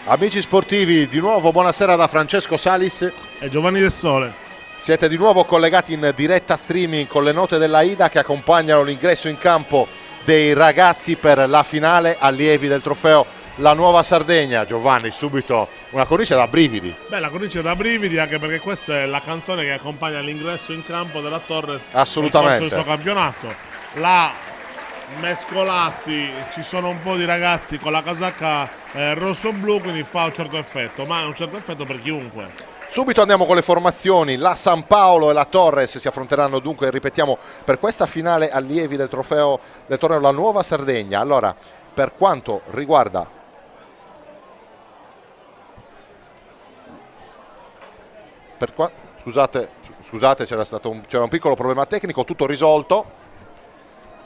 Amici sportivi, di nuovo buonasera da Francesco Salis e Giovanni Del Sole. Siete di nuovo collegati in diretta streaming con le note della Ida che accompagnano l'ingresso in campo dei ragazzi per la finale allievi del trofeo La Nuova Sardegna. Giovanni, subito una cornice da brividi. Beh, la cornice da brividi, anche perché questa è la canzone che accompagna l'ingresso in campo della Torres. Assolutamente. Nel corso del suo campionato. La mescolati, ci sono un po' di ragazzi con la casacca rosso-blu, quindi fa un certo effetto, ma è un certo effetto per chiunque. Subito andiamo con le formazioni. La San Paolo e la Torres si affronteranno dunque, ripetiamo, per questa finale allievi del trofeo del torneo La Nuova Sardegna. Allora, per quanto riguarda scusate, c'era un piccolo problema tecnico, tutto risolto.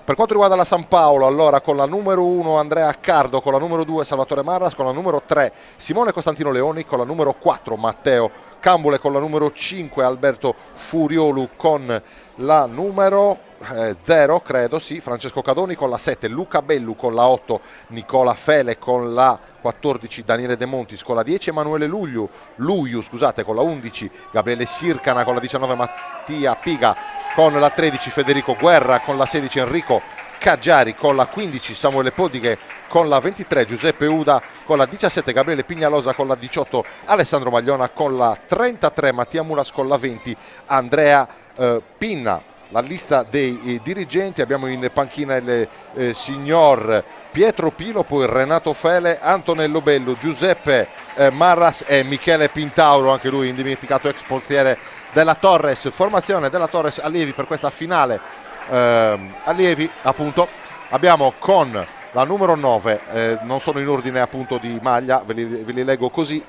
Per quanto riguarda la San Paolo, allora con la numero 1 Andrea Accardo, con la numero 2 Salvatore Marras, con la numero 3 Simone Costantino Leoni, con la numero 4 Matteo Cambule, con la numero 5 Alberto Furiolu, con la numero 0 credo, sì, Francesco Cadoni, con la 7 Luca Bellu, con la 8 Nicola Fele, con la 14 Daniele De Montis, con la 10 Emanuele Lugliu, con la 11 Gabriele Sircana, con la 19 Mattia Piga, con la 13 Federico Guerra, con la 16 Enrico Caggiari, con la 15 Samuele Podighe, con la 23 Giuseppe Uda, con la 17 Gabriele Pignalosa, con la 18 Alessandro Magliona, con la 33 Mattia Mulas, con la 20 Andrea Pinna. La lista dei dirigenti: abbiamo in panchina il signor Pietro Pilo, poi Renato Fele, Antonello Bellu, Giuseppe Marras e Michele Pintauro, anche lui indimenticato ex portiere della Torres. Formazione della Torres allievi per questa finale allievi, appunto. Abbiamo con la numero 9, non sono in ordine appunto di maglia, ve li leggo così,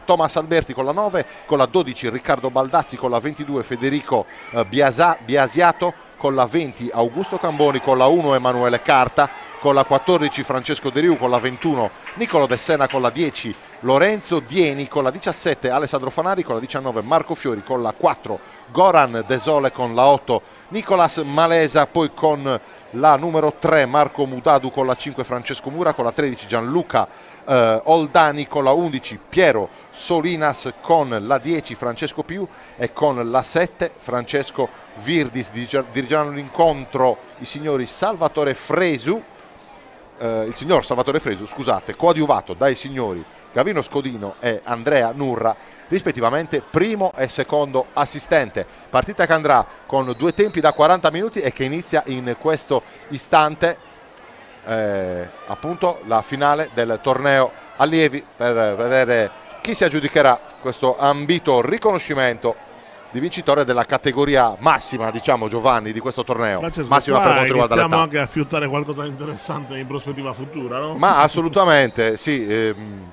Thomas Alberti con la 9, con la 12 Riccardo Baldazzi, con la 22 Federico Biasiato, con la 20 Augusto Camboni, con la 1 Emanuele Carta, con la 14 Francesco De Riu, con la 21 Nicolo De Sena, con la 10 Lorenzo Dieni, con la 17 Alessandro Fanari, con la 19 Marco Fiori, con la 4 Goran Desole, con la 8 Nicolas Malesa, poi con la numero 3 Marco Mudadu, con la 5 Francesco Mura, con la 13 Gianluca Oldani, con la 11 Piero Solinas, con la 10 Francesco Più e con la 7 Francesco Virdis. Dirigeranno l'incontro il signor Salvatore Fresu, coadiuvato dai signori Gavino Scodino e Andrea Nurra, rispettivamente primo e secondo assistente. Partita che andrà con due tempi da 40 minuti e che inizia in questo istante appunto la finale del torneo allievi, per vedere chi si aggiudicherà questo ambito riconoscimento di vincitore della categoria massima, diciamo, Giovanni, di questo torneo. Francesco, massima per quanto riguarda l'età. Iniziamo anche a fiutare qualcosa di interessante in prospettiva futura, no? Ma assolutamente sì.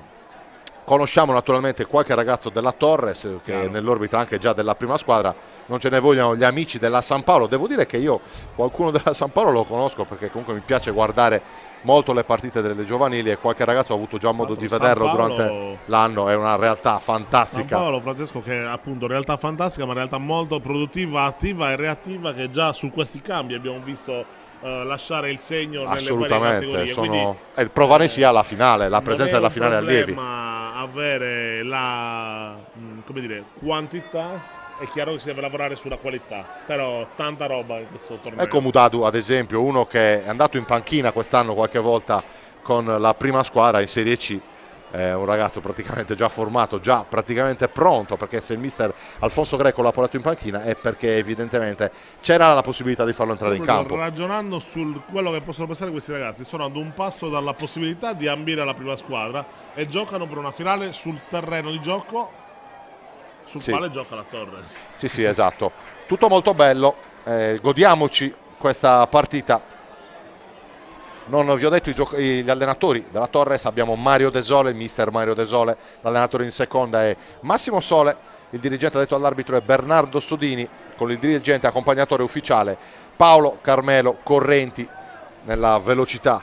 Conosciamo naturalmente qualche ragazzo della Torres che è nell'orbita anche già della prima squadra, non ce ne vogliano gli amici della San Paolo. Devo dire che io qualcuno della San Paolo lo conosco, perché comunque mi piace guardare molto le partite delle giovanili e qualche ragazzo ho avuto già modo di vederlo durante l'anno. È una realtà fantastica. San Paolo, Francesco, che è appunto realtà fantastica, ma realtà molto produttiva, attiva e reattiva, che già su questi cambi abbiamo visto lasciare il segno nelle varie categorie. Quindi provare sia alla finale, la presenza della finale allievi. Ma avere la quantità, è chiaro che si deve lavorare sulla qualità, però tanta roba in questo torneo. Ecco Mudadu ad esempio, uno che è andato in panchina quest'anno qualche volta con la prima squadra in Serie C. È un ragazzo praticamente già formato, già praticamente pronto, perché se il mister Alfonso Greco l'ha portato in panchina è perché evidentemente c'era la possibilità di farlo entrare in campo. Ragionando su quello che possono pensare questi ragazzi, sono ad un passo dalla possibilità di ambire alla prima squadra e giocano per una finale sul terreno di gioco sul quale gioca la Torres. Sì, esatto, tutto molto bello, godiamoci questa partita. Non vi ho detto gli allenatori della Torres: abbiamo Mario Desole, il mister Mario Desole, l'allenatore in seconda è Massimo Sole, il dirigente detto all'arbitro è Bernardo Sodini, con il dirigente accompagnatore ufficiale Paolo Carmelo Correnti. Nella velocità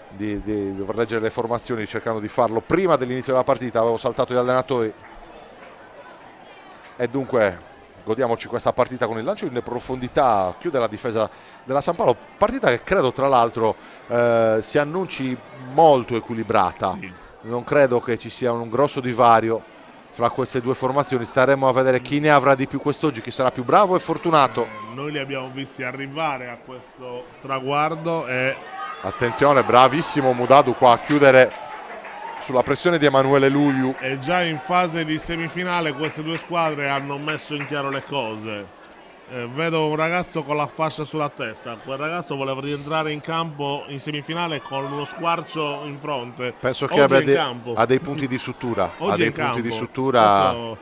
di dover leggere le formazioni, cercando di farlo prima dell'inizio della partita, avevo saltato gli allenatori e dunque godiamoci questa partita con il lancio in profondità, chiude la difesa della San Paolo, partita che credo tra l'altro si annunci molto equilibrata. Sì. non credo che ci sia un grosso divario fra queste due formazioni. Staremo a vedere chi ne avrà di più quest'oggi, chi sarà più bravo e fortunato. Noi li abbiamo visti arrivare a questo traguardo e attenzione, bravissimo Mudadu qua a chiudere sulla pressione di Emanuele Lugliu. E già in fase di semifinale queste due squadre hanno messo in chiaro le cose. Vedo un ragazzo con la fascia sulla testa, quel ragazzo voleva rientrare in campo in semifinale con uno squarcio in fronte. Penso che ha dei punti di sutura. Oggi ha dei punti di sutura.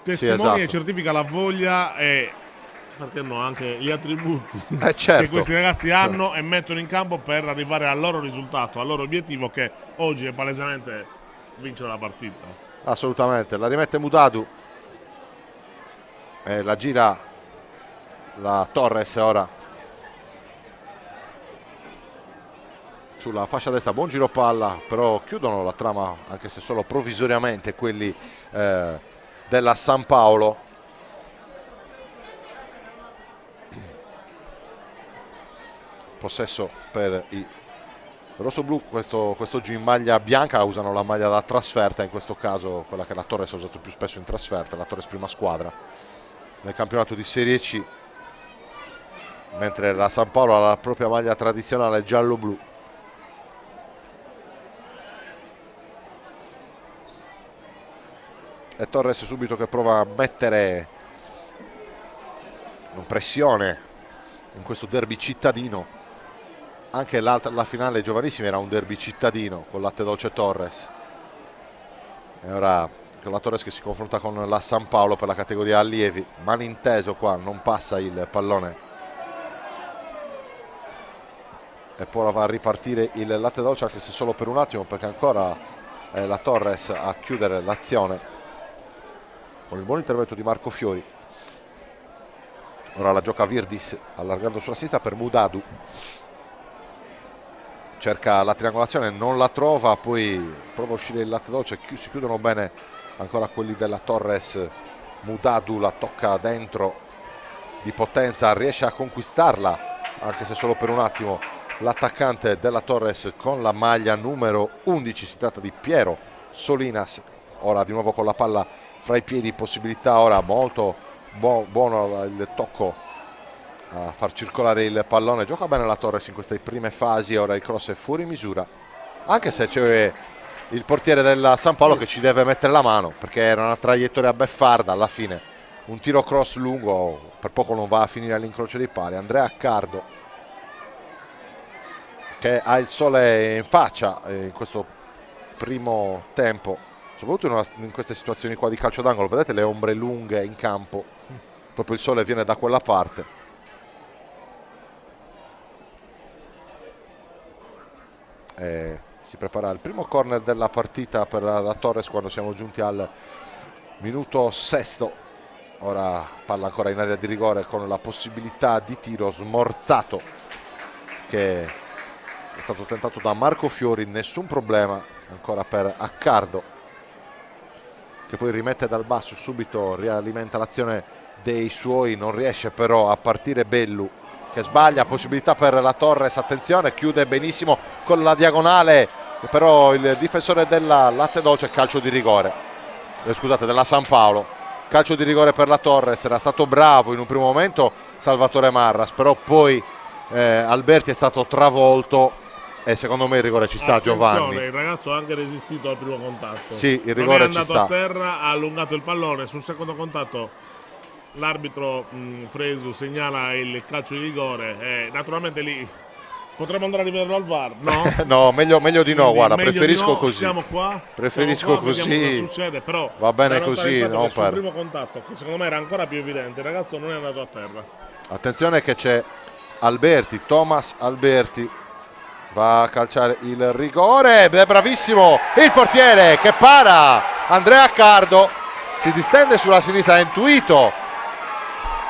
Testimonia sì, esatto. e certifica la voglia e, perché no, anche gli attributi certo. che questi ragazzi hanno e mettono in campo per arrivare al loro risultato, al loro obiettivo, che oggi è palesemente vincere la partita. Assolutamente, la rimette Mudadu e la gira la Torres ora sulla fascia destra. Buon giro palla, però chiudono la trama anche se solo provvisoriamente quelli della San Paolo. Possesso per i rossoblu, quest'oggi in maglia bianca, usano la maglia da trasferta, in questo caso quella che la Torres ha usato più spesso in trasferta, la Torres prima squadra nel campionato di Serie C, mentre la San Paolo ha la propria maglia tradizionale giallo-blu. E Torres subito che prova a mettere pressione in questo derby cittadino. Anche la finale giovanissima era un derby cittadino con Latte Dolce Torres. E ora con la Torres che si confronta con la San Paolo per la categoria allievi. Malinteso qua, non passa il pallone. E poi va a ripartire il Latte Dolce, anche se solo per un attimo, perché ancora la Torres a chiudere l'azione con il buon intervento di Marco Fiori. Ora la gioca Virdis allargando sulla sinistra per Mudadu, cerca la triangolazione, non la trova, poi prova a uscire il Latte Dolce, si chiudono bene ancora quelli della Torres. Mudadu la tocca dentro di potenza, riesce a conquistarla anche se solo per un attimo l'attaccante della Torres con la maglia numero 11, si tratta di Piero Solinas. Ora di nuovo con la palla fra i piedi, possibilità ora molto buono il tocco a far circolare il pallone. Gioca bene la Torres in queste prime fasi, ora il cross è fuori misura, anche se c'è il portiere della San Paolo che ci deve mettere la mano, perché era una traiettoria beffarda alla fine, un tiro cross lungo, per poco non va a finire all'incrocio dei pali. Andrea Accardo che ha il sole in faccia in questo primo tempo, soprattutto in queste situazioni qua di calcio d'angolo, vedete le ombre lunghe in campo, proprio il sole viene da quella parte. Si prepara il primo corner della partita per la Torres quando siamo giunti al minuto sesto. Ora palla ancora in area di rigore con la possibilità di tiro smorzato che è stato tentato da Marco Fiori, nessun problema ancora per Accardo, che poi rimette dal basso, subito rialimenta l'azione dei suoi, non riesce però a partire Bellu che sbaglia, possibilità per la Torres, attenzione, chiude benissimo con la diagonale, però il difensore della Latte Dolce, calcio di rigore, scusate, della San Paolo, calcio di rigore per la Torres. Era stato bravo in un primo momento Salvatore Marras, però poi Alberti è stato travolto e secondo me il rigore ci sta. Giovanni, il ragazzo ha anche resistito al primo contatto, sì, il rigore ci sta, è andato a terra, ha allungato il pallone. Sul secondo contatto l'arbitro Fresu segnala il calcio di rigore e naturalmente lì potremmo andare a rivederlo al VAR, no? No, meglio di no, guarda, preferisco no, così, siamo qua, preferisco cosa così, succede, però va bene così, no, sul primo contatto, che secondo me era ancora più evidente, il ragazzo non è andato a terra. Attenzione che c'è Alberti, Thomas Alberti va a calciare il rigore ed è bravissimo il portiere che para. Andrea Accardo si distende sulla sinistra, ha intuito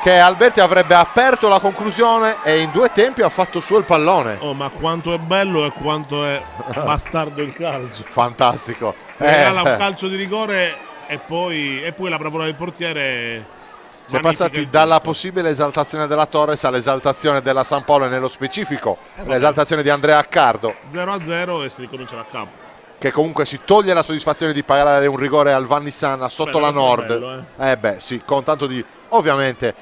che Alberti avrebbe aperto la conclusione e in due tempi ha fatto su il pallone. Oh, ma quanto è bello e quanto è bastardo il calcio. Fantastico. Regala un calcio di rigore e poi la bravura del portiere. Si è passati dalla possibile esaltazione della Torres all'esaltazione della San Paolo e nello specifico l'esaltazione di Andrea Accardo. 0-0 e si ricomincia da capo. che comunque si toglie la soddisfazione di pagare un rigore al Vannissan sotto la Nord. Bello, Sì, con tanto di ovviamente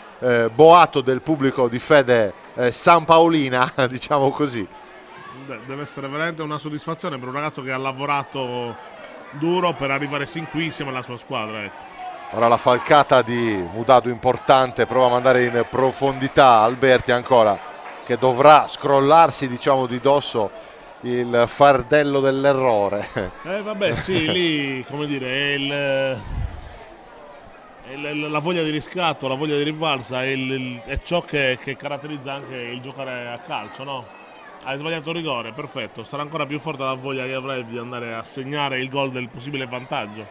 boato del pubblico di fede San Paolina, diciamo così. Deve essere veramente una soddisfazione per un ragazzo che ha lavorato duro per arrivare sin qui insieme alla sua squadra. Ora la falcata di Mudadu importante, prova a mandare in profondità Alberti ancora, che dovrà scrollarsi, diciamo, di dosso il fardello dell'errore. Vabbè, sì, lì, come dire, la voglia di riscatto, la voglia di rivalsa è ciò che caratterizza anche il giocare a calcio, no? Hai sbagliato il rigore, perfetto, sarà ancora più forte la voglia che avrai di andare a segnare il gol del possibile vantaggio.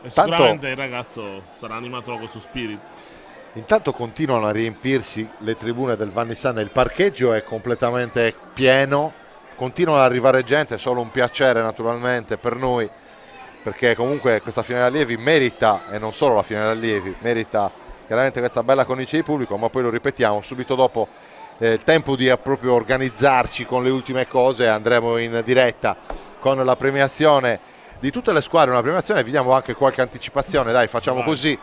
E sicuramente il ragazzo sarà animato da questo spirito. Intanto continuano a riempirsi le tribune del Vannissan, il parcheggio è completamente pieno, continua ad arrivare gente, solo un piacere naturalmente per noi, perché comunque questa finale allievi merita, e non solo la finale allievi, merita chiaramente questa bella cornice di pubblico, ma poi lo ripetiamo, subito dopo il tempo di proprio organizzarci con le ultime cose, andremo in diretta con la premiazione di tutte le squadre, una premiazione, vi diamo anche qualche anticipazione, dai, facciamo così,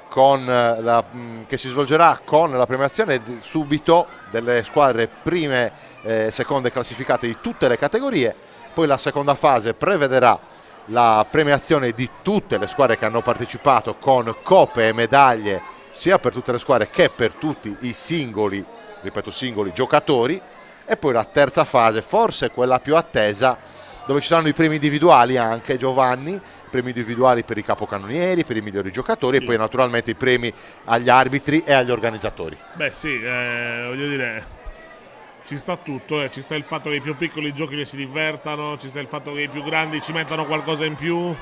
che si svolgerà con la premiazione subito delle squadre prime e seconde classificate di tutte le categorie, poi la seconda fase prevederà la premiazione di tutte le squadre che hanno partecipato con coppe e medaglie sia per tutte le squadre che per tutti i singoli, ripeto singoli giocatori, e poi la terza fase, forse quella più attesa, dove ci saranno i premi individuali anche, Giovanni, i premi individuali per i capocannonieri, per i migliori giocatori, sì, e poi naturalmente i premi agli arbitri e agli organizzatori. Beh sì, voglio dire, ci sta tutto, ci sta il fatto che i più piccoli giochino e si divertano, ci sta il fatto che i più grandi ci mettano qualcosa in più,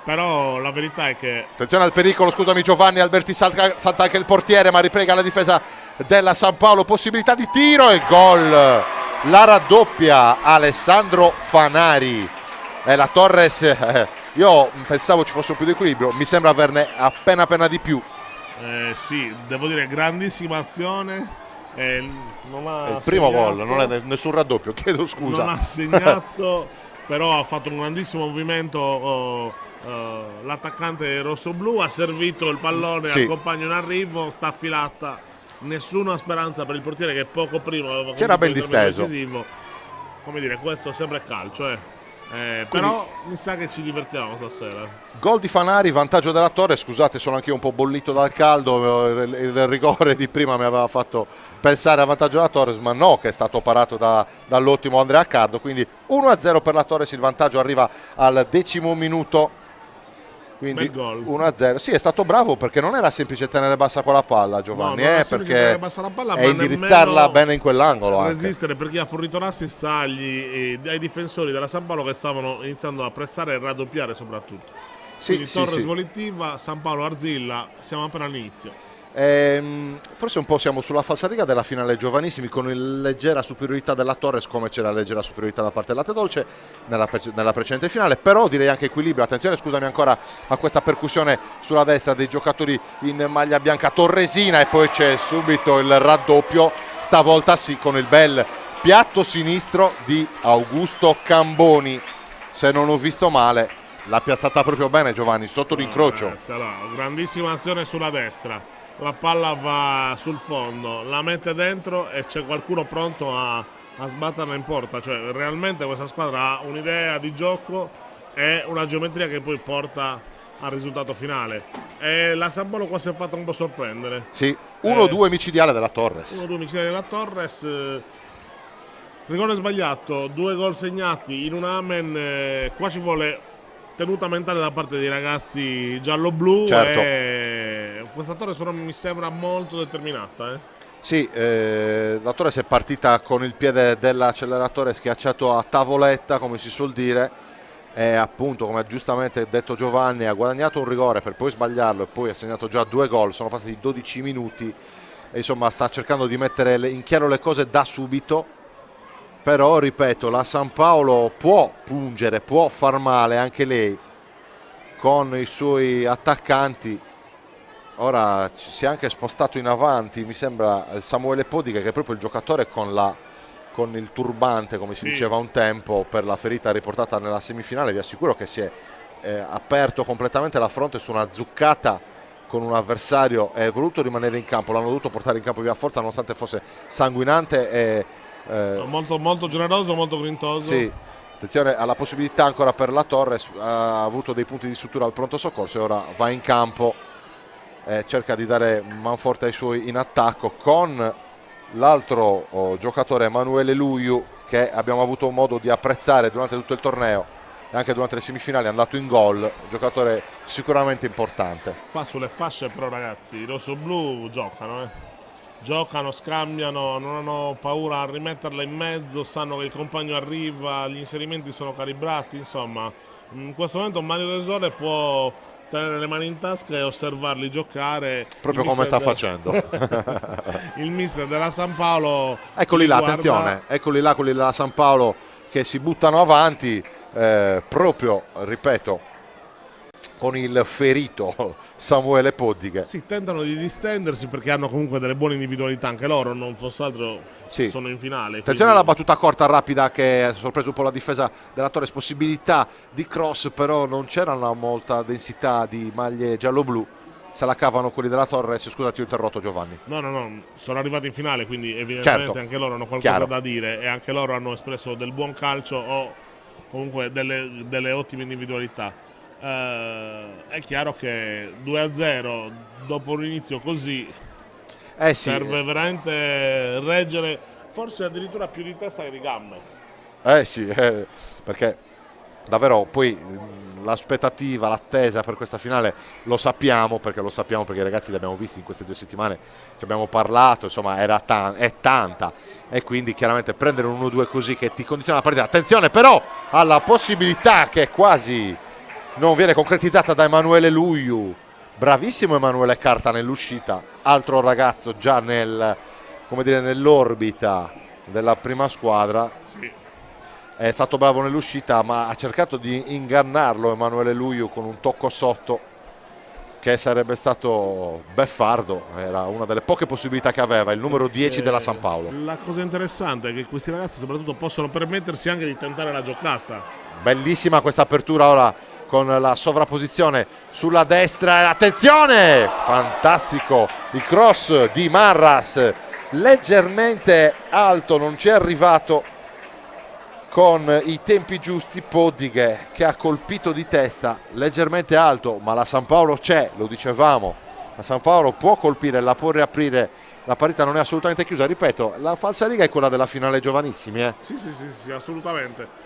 però la verità è che... Attenzione al pericolo, scusami Giovanni, Alberti salta anche il portiere, ma riprega la difesa della San Paolo, possibilità di tiro e gol! La raddoppia Alessandro Fanari. La Torres, io pensavo ci fosse un più di equilibrio, mi sembra averne appena di più. Sì, devo dire, grandissima azione. Non ha il primo segnato, gol, non è nessun raddoppio, chiedo scusa. Non ha segnato, però ha fatto un grandissimo movimento. L'attaccante rossoblu ha servito il pallone al compagno in arrivo, sta affilata. Nessuna speranza per il portiere che poco prima aveva c'era ben disteso. Decisivo. Come dire, questo sempre è calcio, però mi sa che ci divertiamo stasera. Gol di Fanari, vantaggio della Torre. Scusate, sono anche io un po' bollito dal caldo, il rigore di prima mi aveva fatto pensare a vantaggio della Torres, ma no, che è stato parato dall'ottimo Andrea Accardo, quindi 1-0 per la Torres, il vantaggio arriva al 10° minuto. Quindi 1-0, sì, è stato bravo perché non era semplice tenere bassa quella palla, Giovanni, perché è indirizzarla bene in quell'angolo. Resistere, perché chi ha fornito l'assist ai difensori della San Paolo che stavano iniziando a pressare e raddoppiare soprattutto. Quindi Torres volitiva, San Paolo Arzilla, siamo appena all'inizio. Forse un po' siamo sulla falsariga della finale giovanissimi, con il leggera superiorità della Torres, come c'era leggera superiorità da parte del Latte Dolce nella precedente finale, però direi anche equilibrio. Attenzione, scusami ancora a questa percussione sulla destra dei giocatori in maglia bianca torresina, e poi c'è subito il raddoppio, stavolta sì, con il bel piatto sinistro di Augusto Camboni, se non ho visto male l'ha piazzata proprio bene Giovanni, sotto l'incrocio. Grandissima azione sulla destra, la palla va sul fondo, la mette dentro e c'è qualcuno pronto a sbatterla in porta. Cioè realmente questa squadra ha un'idea di gioco e una geometria che poi porta al risultato finale, e la San Paolo qua si è fatta un po' sorprendere. Sì, 1-2 micidiale della Torres. 1-2 micidiale della Torres. Rigore sbagliato, 2 gol segnati in un amen, qua ci vuole tenuta mentale da parte dei ragazzi giallo-blu, certo. E questa Torres però mi sembra molto determinata. Sì, la Torres è partita con il piede dell'acceleratore schiacciato a tavoletta, come si suol dire, e appunto, come giustamente detto Giovanni, ha guadagnato un rigore per poi sbagliarlo e poi ha segnato già 2 gol, sono passati 12 minuti e insomma sta cercando di mettere in chiaro le cose da subito. Però ripeto, la San Paolo può pungere, può far male anche lei con i suoi attaccanti. Ora si è anche spostato in avanti, mi sembra, Samuele Podica, che è proprio il giocatore con con il turbante, come si diceva un tempo, per la ferita riportata nella semifinale. Vi assicuro che si è aperto completamente la fronte su una zuccata con un avversario, è voluto rimanere in campo, l'hanno dovuto portare in campo via forza nonostante fosse sanguinante e molto, molto generoso, molto grintoso. sì, attenzione alla possibilità ancora per la Torres, ha avuto dei punti di sutura al pronto soccorso e ora va in campo, cerca di dare manforte ai suoi in attacco con l'altro giocatore Emanuele Luiu, che abbiamo avuto modo di apprezzare durante tutto il torneo e anche durante le semifinali. È andato in gol, giocatore sicuramente importante. Qua sulle fasce però ragazzi i rossoblu giocano, scambiano, non hanno paura a rimetterla in mezzo, sanno che il compagno arriva, gli inserimenti sono calibrati, insomma in questo momento Mario De Sole può tenere le mani in tasca e osservarli giocare proprio come sta facendo. Il mister della San Paolo, eccoli là, attenzione, eccoli là quelli della San Paolo che si buttano avanti, proprio, ripeto, con il ferito Samuele Poddighe. sì, tentano di distendersi perché hanno comunque delle buone individualità anche loro, non fosse altro sì. Sono in finale. Attenzione alla battuta corta rapida che ha sorpreso un po' la difesa della Torres, possibilità di cross, però non c'era molta densità di maglie giallo-blu, se la cavano quelli della Torres. Scusati, ho interrotto Giovanni. No, sono arrivati in finale, quindi evidentemente certo, anche loro hanno qualcosa chiaro da dire e anche loro hanno espresso del buon calcio o comunque delle ottime individualità. È chiaro che 2-0 dopo un inizio così sì, serve veramente reggere, forse addirittura più di testa che di gambe. Sì, perché davvero poi l'aspettativa, l'attesa per questa finale lo sappiamo perché i ragazzi li abbiamo visti in queste 2 settimane, ci abbiamo parlato, insomma è tanta, e quindi chiaramente prendere un 1-2 così che ti condiziona la partita. Attenzione però alla possibilità che quasi non viene concretizzata da Emanuele Luiu. Bravissimo Emanuele Carta nell'uscita, altro ragazzo già nell'orbita della prima squadra. Sì. È stato bravo nell'uscita, ma ha cercato di ingannarlo Emanuele Luiu con un tocco sotto che sarebbe stato beffardo. Era una delle poche possibilità che aveva il numero 10 della San Paolo. La cosa interessante è che questi ragazzi soprattutto possono permettersi anche di tentare la giocata. Bellissima questa apertura ora con la sovrapposizione sulla destra, attenzione, fantastico il cross di Marras, leggermente alto, non ci è arrivato con i tempi giusti. Poddighe che ha colpito di testa, leggermente alto, ma la San Paolo c'è, lo dicevamo, la San Paolo può colpire, la può riaprire, la partita non è assolutamente chiusa. Ripeto, la falsariga è quella della finale giovanissimi, Sì, assolutamente.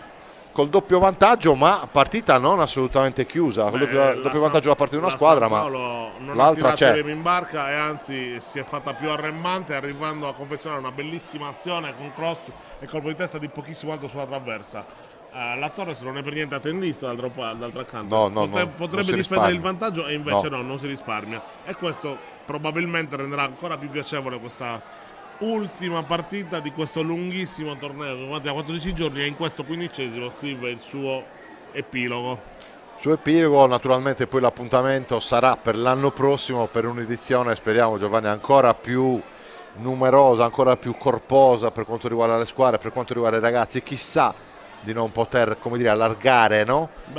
Col doppio vantaggio, ma partita non assolutamente chiusa. Col doppio vantaggio da parte di una squadra, ma l'altra c'è. In barca e anzi si è fatta più arremmante, arrivando a confezionare una bellissima azione con cross e colpo di testa di pochissimo alto sulla traversa. La Torres non è per niente attendista d'altro canto. Potrebbe difendere il vantaggio e invece no, non si risparmia. E questo probabilmente renderà ancora più piacevole questa ultima partita di questo lunghissimo torneo che va a 14 giorni, e in questo 15° scrive il suo epilogo. Naturalmente poi l'appuntamento sarà per l'anno prossimo per un'edizione, speriamo Giovanni, ancora più numerosa, ancora più corposa per quanto riguarda le squadre, per quanto riguarda i ragazzi. Chissà di non poter, come dire, allargare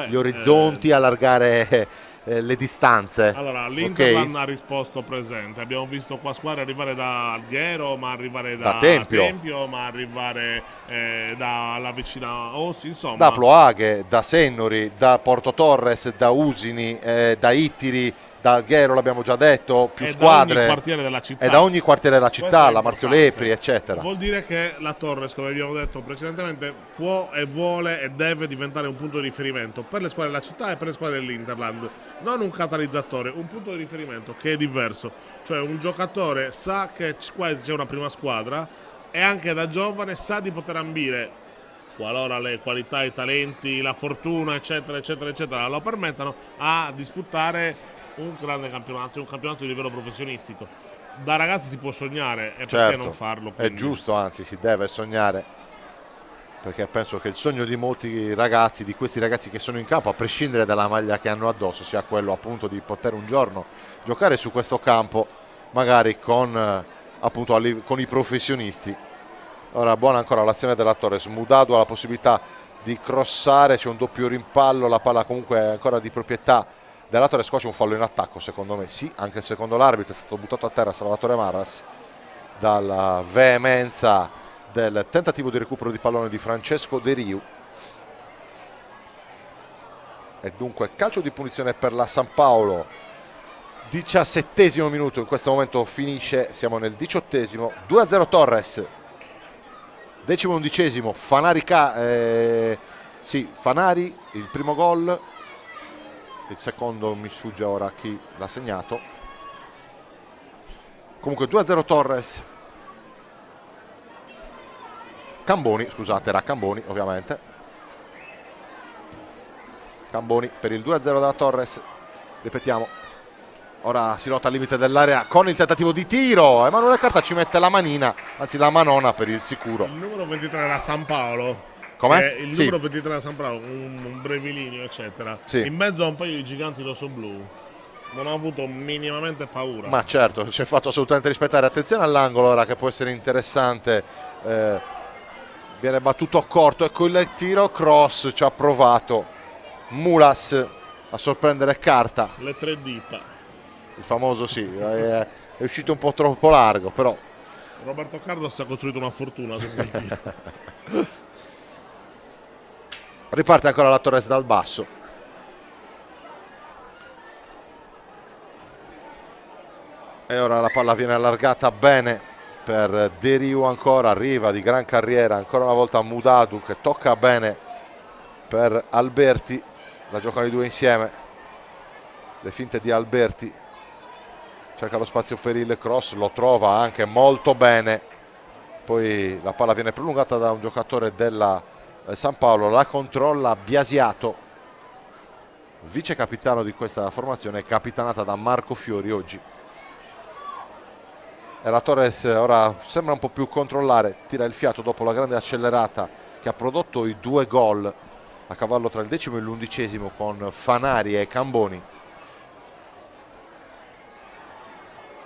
gli orizzonti, allargare le distanze. Allora l'Interland ha risposto presente, abbiamo visto qua squadre arrivare da Alghero, ma arrivare da Tempio, ma arrivare dalla vicina Ossi, insomma da Ploaghe, da Sennori, da Porto Torres, da Usini, da Ittiri, da Alghero, l'abbiamo già detto, più squadre da ogni quartiere della città. E da ogni quartiere della città, la Marzio Lepri, eccetera. Vuol dire che la Torres, come abbiamo detto precedentemente, può e vuole e deve diventare un punto di riferimento per le squadre della città e per le squadre dell'Interland, non un catalizzatore, un punto di riferimento che è diverso, cioè un giocatore sa che qua c'è una prima squadra e anche da giovane sa di poter ambire, qualora le qualità, i talenti, la fortuna eccetera lo permettano, a disputare un grande campionato, un campionato di livello professionistico. Da ragazzi si può sognare e perché non farlo? Quindi è giusto, anzi si deve sognare, perché penso che il sogno di molti ragazzi, di questi ragazzi che sono in campo, a prescindere dalla maglia che hanno addosso, sia quello appunto di poter un giorno giocare su questo campo, magari con appunto con i professionisti, Ora buona ancora l'azione della Torres, Mudadu ha la possibilità di crossare, c'è un doppio rimpallo, la palla comunque è ancora di proprietà della Torres. Qua c'è un fallo in attacco secondo me, sì, anche secondo l'arbitro è stato buttato a terra Salvatore Marras dalla veemenza del tentativo di recupero di pallone di Francesco De Riu. E dunque calcio di punizione per la San Paolo, 17° minuto, in questo momento finisce, siamo nel 18°, 2-0 Torres, 11° Fanari, Fanari il primo gol, il secondo mi sfugge ora chi l'ha segnato, comunque 2-0 Torres, Camboni, scusate, era Camboni ovviamente, Camboni per il 2-0 della Torres, ripetiamo, ora si lotta al limite dell'area con il tentativo di tiro, Emanuele Carta ci mette la manina, anzi la manona per il sicuro. Il numero 23 era San Paolo. Com'è? Il Sì. numero 23 era San Paolo, un brevilineo eccetera, Sì. in mezzo a un paio di giganti rosso-blu. Non ha avuto minimamente paura. Ma certo, ci è fatto assolutamente rispettare. Attenzione all'angolo ora che può essere interessante. Viene battuto corto, ecco il tiro, cross, ci ha provato Mulas a sorprendere Carta. Le 3 dita. Il famoso sì, è uscito un po' troppo largo, però Roberto Carlos ha costruito una fortuna su quel tiro. riparte ancora la Torres dal basso. E ora la palla viene allargata bene per De Riu, ancora arriva di gran carriera, ancora una volta Mudadu che tocca bene per Alberti, la giocano i due insieme, le finte di Alberti, cerca lo spazio per il cross, lo trova anche molto bene, poi la palla viene prolungata da un giocatore della San Paolo, la controlla Biasiato, vice capitano di questa formazione, capitanata da Marco Fiori oggi. E la Torres ora sembra un po' più controllare, tira il fiato dopo la grande accelerata che ha prodotto i 2 gol a cavallo tra il 10° e l'11° con Fanari e Camboni.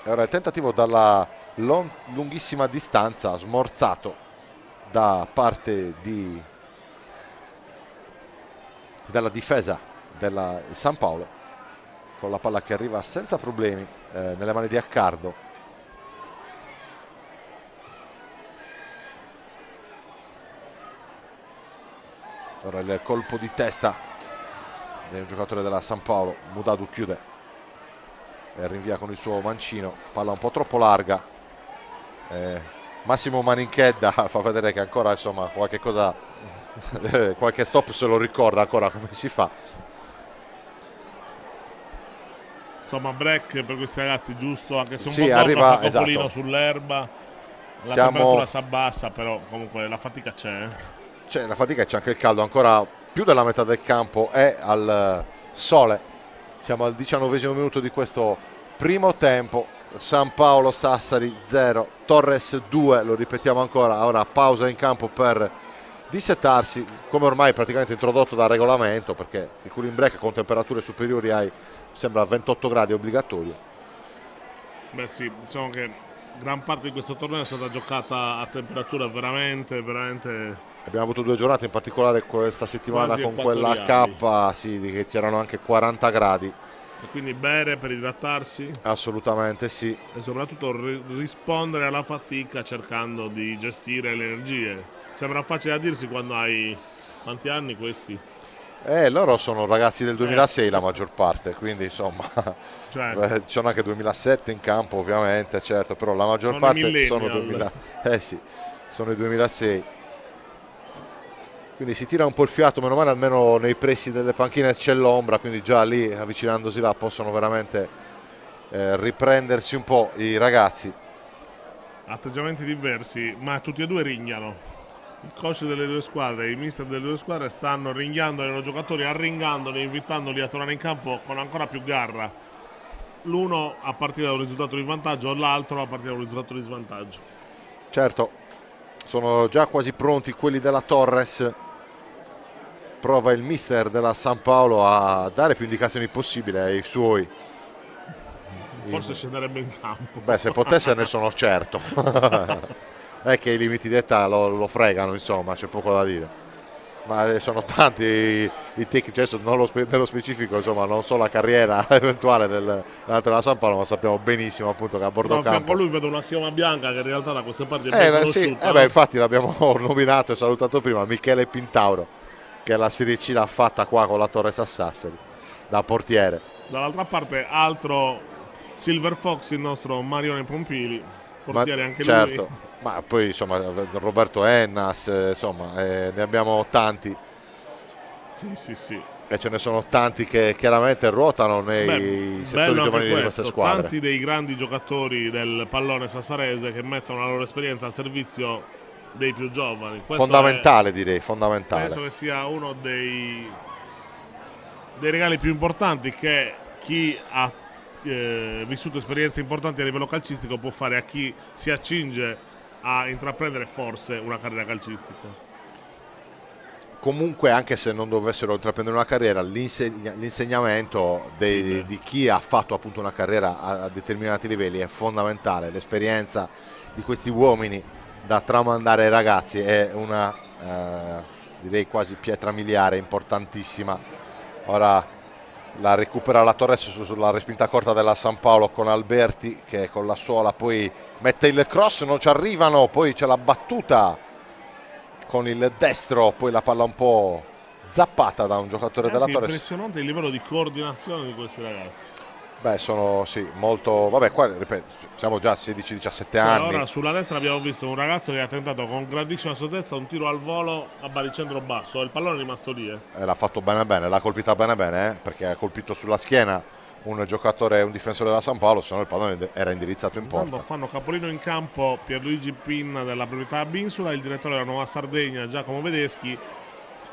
E ora il tentativo dalla lunghissima distanza, smorzato da parte della difesa della San Paolo, con la palla che arriva senza problemi nelle mani di Accardo. Ora il colpo di testa del giocatore della San Paolo, Mudadu chiude e rinvia con il suo mancino, palla un po' troppo larga, Massimo Maninchedda fa vedere che ancora insomma qualche cosa, qualche stop se lo ricorda ancora come si fa. Insomma, break per questi ragazzi giusto, anche se un Sì, po' arriva, fa topolino esatto. sull'erba, la temperatura si abbassa, però comunque la fatica c'è. C'è la fatica e c'è anche il caldo, ancora più della metà del campo è al sole. Siamo al 19° minuto di questo primo tempo. San Paolo Sassari 0, Torres 2, lo ripetiamo ancora. Ora pausa in campo per dissettarsi, come ormai praticamente introdotto dal regolamento, perché il cooling break con temperature superiori ai, sembra, 28 gradi obbligatorio. Beh sì, diciamo che gran parte di questo torneo è stata giocata a temperature veramente Abbiamo avuto 2 giornate, in particolare questa settimana quasi con quella K, sì, che c'erano anche 40 gradi. E quindi bere per idratarsi Assolutamente sì. e soprattutto rispondere alla fatica cercando di gestire le energie. Sembra facile da dirsi quando hai quanti anni questi? Loro sono ragazzi del 2006 la maggior parte, quindi insomma Cioè, ci sono anche 2007 in campo ovviamente, certo, però la maggior Sono parte sono millennial. 2000, sì, sono i 2006. Quindi si tira un po' il fiato, meno male almeno nei pressi delle panchine c'è l'ombra, quindi già lì avvicinandosi là possono veramente riprendersi un po' i ragazzi. atteggiamenti diversi, ma tutti e due ringhano. Il coach delle due squadre e il mister delle due squadre stanno ringhiando i loro giocatori, arringandoli, invitandoli a tornare in campo con ancora più garra. L'uno a partire da un risultato di vantaggio, l'altro a partire da un risultato di svantaggio. Certo, sono già quasi pronti quelli della Torres. Prova il mister della San Paolo a dare più indicazioni possibili ai suoi. Forse scenderebbe in campo. Beh, se potesse ne sono certo. è che i limiti d'età lo fregano, insomma, c'è poco da dire. Ma sono tanti i tecnici, adesso nello specifico, insomma, non so la carriera eventuale della San Paolo, ma sappiamo benissimo appunto che a bordo No, a fianco campo a lui vedo una chioma bianca che in realtà da queste parti è ben sì, conosciuta. beh, infatti l'abbiamo nominato e salutato prima, Michele Pintauro, che la Serie C l'ha fatta qua con la Torres a Sassari, da portiere. Dall'altra parte altro Silver Fox, il nostro Marione Pompili, portiere anche certo, lui. ma poi insomma Roberto Ennas, insomma ne abbiamo tanti. Sì. E ce ne sono tanti che chiaramente ruotano nei settori giovanili di queste squadre. Tanti dei grandi giocatori del pallone sassarese che mettono la loro esperienza al servizio dei più giovani. Fondamentale, direi, fondamentale. Penso che sia uno dei regali più importanti che chi ha vissuto esperienze importanti a livello calcistico può fare a chi si accinge a intraprendere forse una carriera calcistica. Comunque, anche se non dovessero intraprendere una carriera, l'insegnamento di chi ha fatto appunto una carriera a determinati livelli è fondamentale. L'esperienza di questi uomini da tramandare ai ragazzi è una direi quasi pietra miliare, importantissima. Ora la recupera la Torres sulla respinta corta della San Paolo con Alberti che con la suola poi mette il cross, non ci arrivano, poi c'è la battuta con il destro, poi la palla un po' zappata da un giocatore della Torres. È impressionante il livello di coordinazione di questi ragazzi. Beh, sono sì, molto. Vabbè, qua ripeto, siamo già a 16-17 anni. Ora sulla destra abbiamo visto un ragazzo che ha tentato con grandissima sottezza un tiro al volo a baricentro basso. Il pallone è rimasto lì. L'ha fatto bene, l'ha colpita bene, perché ha colpito sulla schiena un giocatore, un difensore della San Paolo, se no il pallone era indirizzato in porta. Fanno capolino in campo Pierluigi Pinna della proprietà Binsula, il direttore della Nuova Sardegna Giacomo Vedeschi,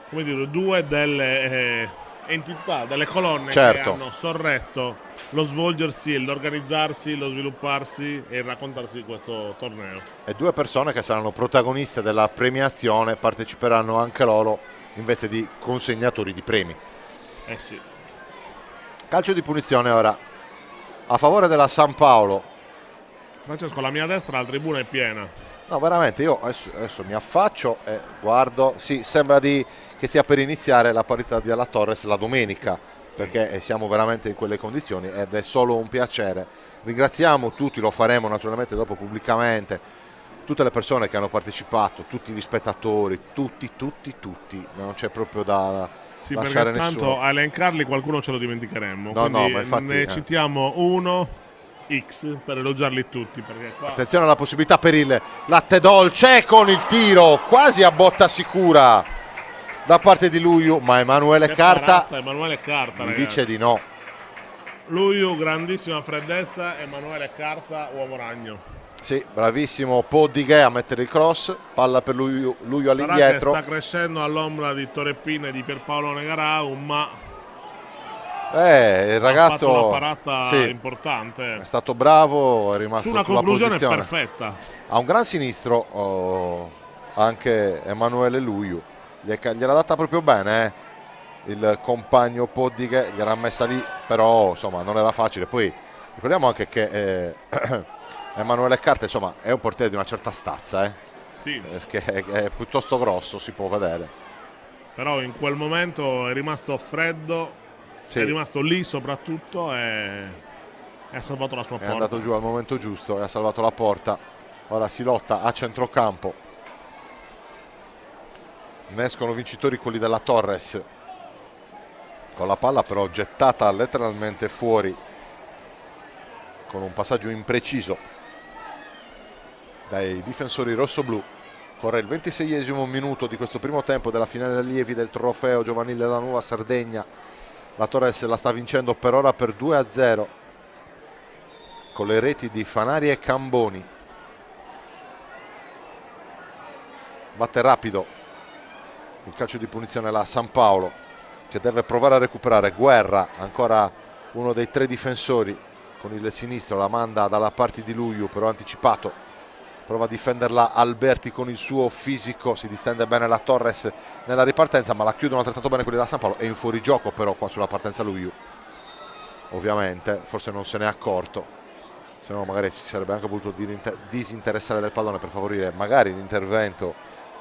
come dire, due delle entità, delle colonne che hanno sorretto lo svolgersi, l'organizzarsi, lo svilupparsi e il raccontarsi di questo torneo. E due persone che saranno protagoniste della premiazione parteciperanno anche loro in veste di consegnatori di premi. Sì. Calcio di punizione ora a favore della San Paolo. Francesco, la mia destra la tribuna è piena. No, veramente, io adesso mi affaccio e guardo. Sì, sembra che stia per iniziare la partita della Torres la domenica, perché siamo veramente in quelle condizioni ed è solo un piacere. Ringraziamo tutti, lo faremo naturalmente dopo pubblicamente, tutte le persone che hanno partecipato, tutti gli spettatori, tutti, non c'è proprio da lasciare perché tanto nessuno. a elencarli qualcuno ce lo dimenticheremo. No, ma infatti, ne citiamo uno X per elogiarli tutti, perché qua... Attenzione alla possibilità per il latte dolce con il tiro quasi a botta sicura da parte di Luiu, ma Emanuele Carta gli dice di no. Luiu, grandissima freddezza, Emanuele Carta, uomo ragno. Sì, bravissimo Poddighe a mettere il cross, palla per Luiu all'indietro. Sta crescendo all'ombra di Toreppina e di Pierpaolo Negarau, ma il ragazzo ha fatto una parata importante. È stato bravo, è rimasto sulla conclusione posizione perfetta. Ha un gran sinistro anche Emanuele Luiu, gliel'ha data proprio bene il compagno Poddighe, gliel'ha messa lì, però insomma non era facile. Poi ricordiamo anche che Emanuele Carta insomma è un portiere di una certa stazza, sì, perché è piuttosto grosso, si può vedere, però in quel momento è rimasto freddo, sì. È rimasto lì soprattutto e ha salvato la sua porta. È andato giù al momento giusto e ha salvato la porta. Ora si lotta a centrocampo, ne escono vincitori quelli della Torres, con la palla però gettata letteralmente fuori con un passaggio impreciso dai difensori rossoblù. Corre il 26esimo minuto di questo primo tempo della finale allievi del trofeo giovanile della Nuova Sardegna. La Torres la sta vincendo per ora per 2-0 con le reti di Fanari e Camboni. Batte rapido il calcio di punizione la San Paolo, che deve provare a recuperare. Guerra, ancora uno dei tre difensori, con il sinistro la manda dalla parte di Luiu, però anticipato. Prova a difenderla Alberti con il suo fisico, si distende bene la Torres nella ripartenza, ma la chiudono altrettanto bene quelli della San Paolo. È in fuorigioco però qua sulla partenza Luiu, ovviamente, forse non se n'è accorto. se no magari si sarebbe anche voluto disinteressare del pallone per favorire magari l'intervento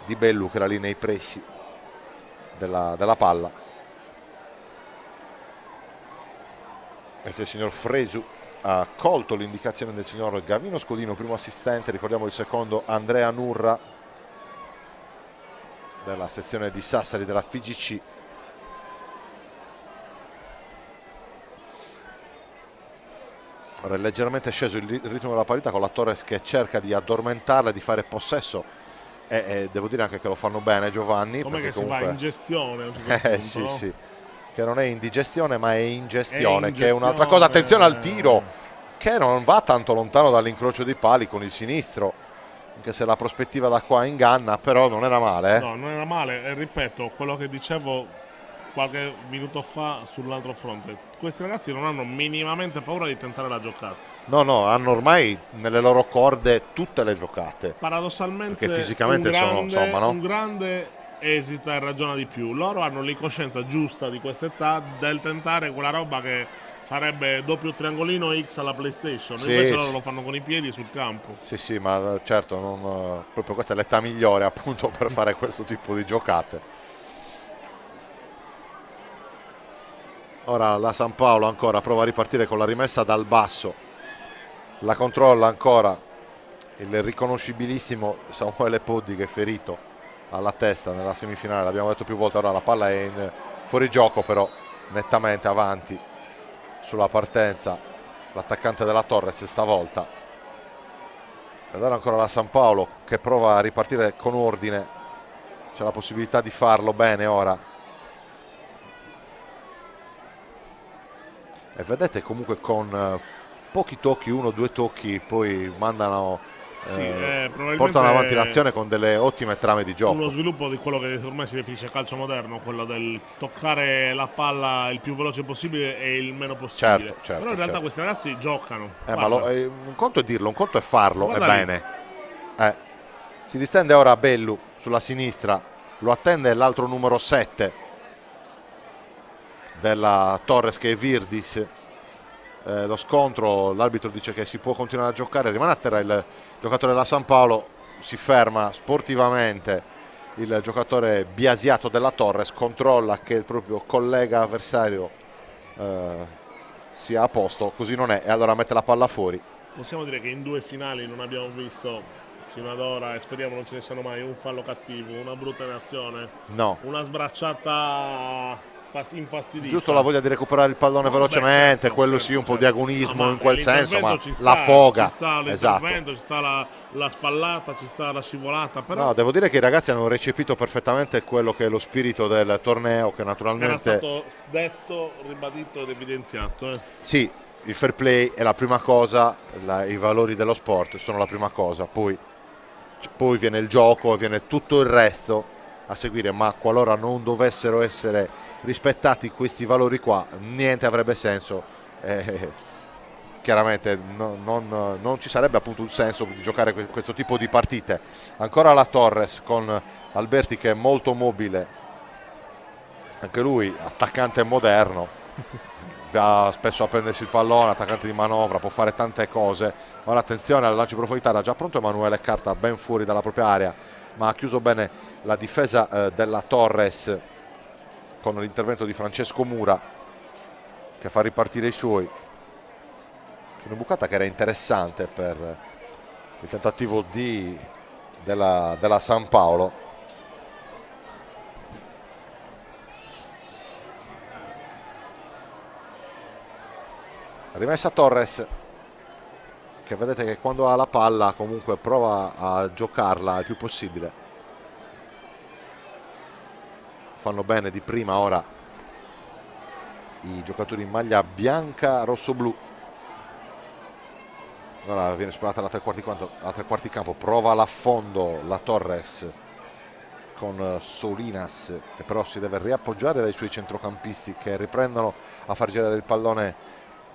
di Bellu, che era lì nei pressi della palla. E se il signor Fresu ha colto l'indicazione del signor Gavino Scodino, primo assistente, ricordiamo il secondo Andrea Nurra della sezione di Sassari della FIGC. Ora è leggermente sceso il ritmo della partita, con la Torres che cerca di addormentarla, di fare possesso, e devo dire anche che lo fanno bene, Giovanni. Come che comunque... si va in gestione a un certo punto, sì, no? sì, che non è indigestione ma è ingestione, che è gestione. un'altra cosa. Attenzione al tiro, che non va tanto lontano dall'incrocio dei pali con il sinistro, anche se la prospettiva da qua inganna, però non era male. No, non era male, e ripeto quello che dicevo qualche minuto fa sull'altro fronte: questi ragazzi non hanno minimamente paura di tentare la giocata. No, hanno ormai nelle loro corde tutte le giocate. Paradossalmente perché fisicamente sono, insomma, no? Un grande esita e ragiona di più. Loro hanno l'incoscienza giusta di quest'età del tentare quella roba che sarebbe doppio triangolino X alla PlayStation. Sì, invece loro sì. lo fanno con i piedi sul campo. Sì, ma certo, proprio questa è l'età migliore appunto per fare questo tipo di giocate. Ora la San Paolo ancora prova a ripartire con la rimessa dal basso, la controlla ancora il riconoscibilissimo Samuele Poddi, che è ferito alla testa nella semifinale, l'abbiamo detto più volte. Ora la palla è in fuorigioco, però nettamente avanti sulla partenza l'attaccante della Torres stavolta. E allora ancora la San Paolo che prova a ripartire con ordine, c'è la possibilità di farlo bene ora. E vedete comunque con pochi tocchi, 1-2 tocchi, poi mandano, portano avanti l'azione con delle ottime trame di gioco. Uno sviluppo di quello che ormai si definisce calcio moderno, quello del toccare la palla il più veloce possibile e il meno possibile. Certo, però in realtà questi ragazzi giocano. Ma un conto è dirlo, un conto è farlo, Guarda è bene. Si distende ora Bellu sulla sinistra, lo attende l'altro numero 7 della Torres, che è Virdis. Lo scontro, l'arbitro dice che si può continuare a giocare, rimane a terra il giocatore della San Paolo, si ferma sportivamente il giocatore biasiato della Torres, controlla che il proprio collega avversario sia a posto, così non è, e allora mette la palla fuori. Possiamo dire che in due finali non abbiamo visto fino ad ora, e speriamo non ce ne siano mai, un fallo cattivo, una brutta reazione, No, una sbracciata infastidita. giusto la voglia di recuperare il pallone velocemente, certo, quello certo, sì, un po' di certo. agonismo No, in quel senso, ma ci la sta, foga, ci sta l'intervento, esatto. ci sta la spallata, ci sta la scivolata, però No, devo dire che i ragazzi hanno recepito perfettamente quello che è lo spirito del torneo, che era naturalmente stato detto, ribadito ed evidenziato. Sì, il fair play è la prima cosa, i valori dello sport sono la prima cosa, poi viene il gioco, viene tutto il resto a seguire, ma qualora non dovessero essere rispettati questi valori qua, niente avrebbe senso. Chiaramente non ci sarebbe appunto un senso di giocare questo tipo di partite. Ancora la Torres con Alberti che è molto mobile, anche lui attaccante moderno, va spesso a prendersi il pallone, attaccante di manovra, può fare tante cose. Ora attenzione al lancio in profondità, era già pronto Emanuele Carta, ben fuori dalla propria area, ma ha chiuso bene la difesa della Torres con l'intervento di Francesco Mura, che fa ripartire i suoi. Una bucata che era interessante per il tentativo della San Paolo. Rimessa Torres, che vedete che quando ha la palla comunque prova a giocarla il più possibile. Fanno bene di prima ora i giocatori in maglia bianca rosso-blu. Ora viene esplorata la tre quarti campo, prova l'affondo la Torres con Solinas, che però si deve riappoggiare dai suoi centrocampisti che riprendono a far girare il pallone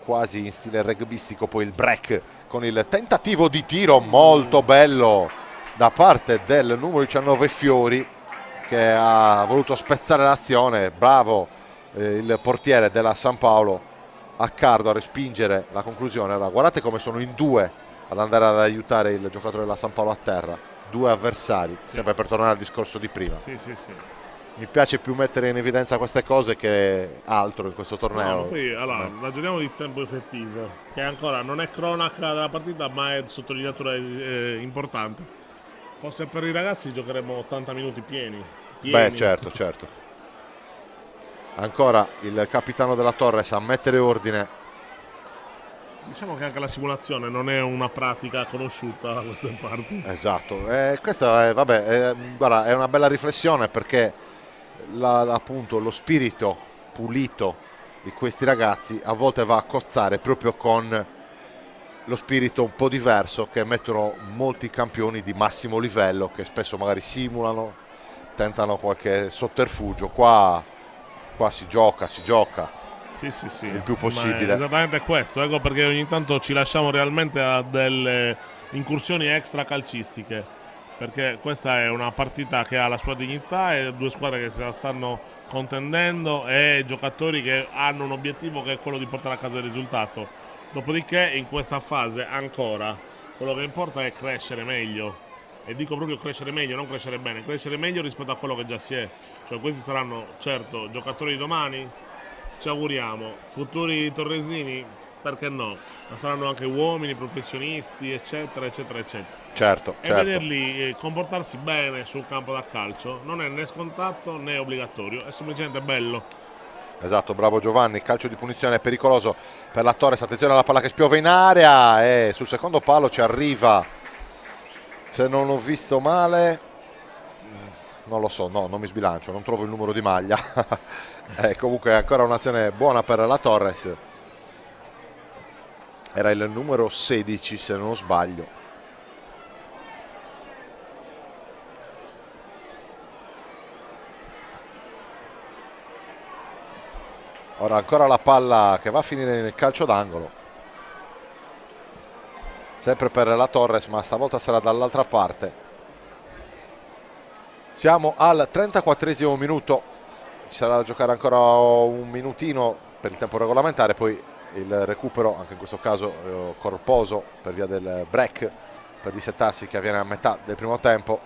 quasi in stile rugbyistico. Poi il break con il tentativo di tiro molto bello da parte del numero 19 Fiori, che ha voluto spezzare l'azione. Bravo il portiere della San Paolo Accardo a respingere la conclusione. Allora, guardate come sono in due ad andare ad aiutare il giocatore della San Paolo a terra, due avversari, sempre per tornare al discorso di prima. Sì, sì, sì. Mi piace più mettere in evidenza queste cose che altro in questo torneo. No, ma poi allora, ragioniamo di tempo effettivo, che ancora non è cronaca della partita, ma è sottolineatura importante. Fosse per i ragazzi giocheremo 80 minuti pieni. Beh, certo, certo. Ancora il capitano della Torres a mettere ordine. Diciamo che anche la simulazione non è una pratica conosciuta da queste parti. Esatto, questo è, vabbè, guarda, è una bella riflessione perché appunto lo spirito pulito di questi ragazzi a volte va a cozzare proprio con lo spirito un po' diverso che mettono molti campioni di massimo livello che spesso magari simulano, tentano qualche sotterfugio. Qua si gioca Sì, sì, sì. il più possibile. Ma è esattamente questo, ecco perché ogni tanto ci lasciamo realmente a delle incursioni extra calcistiche, perché questa è una partita che ha la sua dignità e due squadre che se la stanno contendendo e giocatori che hanno un obiettivo che è quello di portare a casa il risultato. Dopodiché in questa fase ancora quello che importa è crescere meglio, e dico proprio crescere meglio, non crescere bene, crescere meglio rispetto a quello che già si è. Cioè questi saranno certo giocatori di domani, ci auguriamo, futuri torresini, perché no, ma saranno anche uomini, professionisti, eccetera, eccetera, eccetera. Certo, E certo. vederli comportarsi bene sul campo da calcio non è né scontato né obbligatorio, è semplicemente bello. Esatto, bravo Giovanni, calcio di punizione pericoloso per la Torres, attenzione alla palla che spiove in area e sul secondo palo ci arriva, se non ho visto male, non lo so, no, non mi sbilancio, non trovo il numero di maglia. Comunque ancora un'azione buona per la Torres, era il numero 16 se non sbaglio. Ora ancora la palla che va a finire nel calcio d'angolo, sempre per la Torres, ma stavolta sarà dall'altra parte. Siamo al 34esimo minuto, ci sarà da giocare ancora un minutino per il tempo regolamentare, poi il recupero, anche in questo caso corposo per via del break, per dissettarsi, che avviene a metà del primo tempo.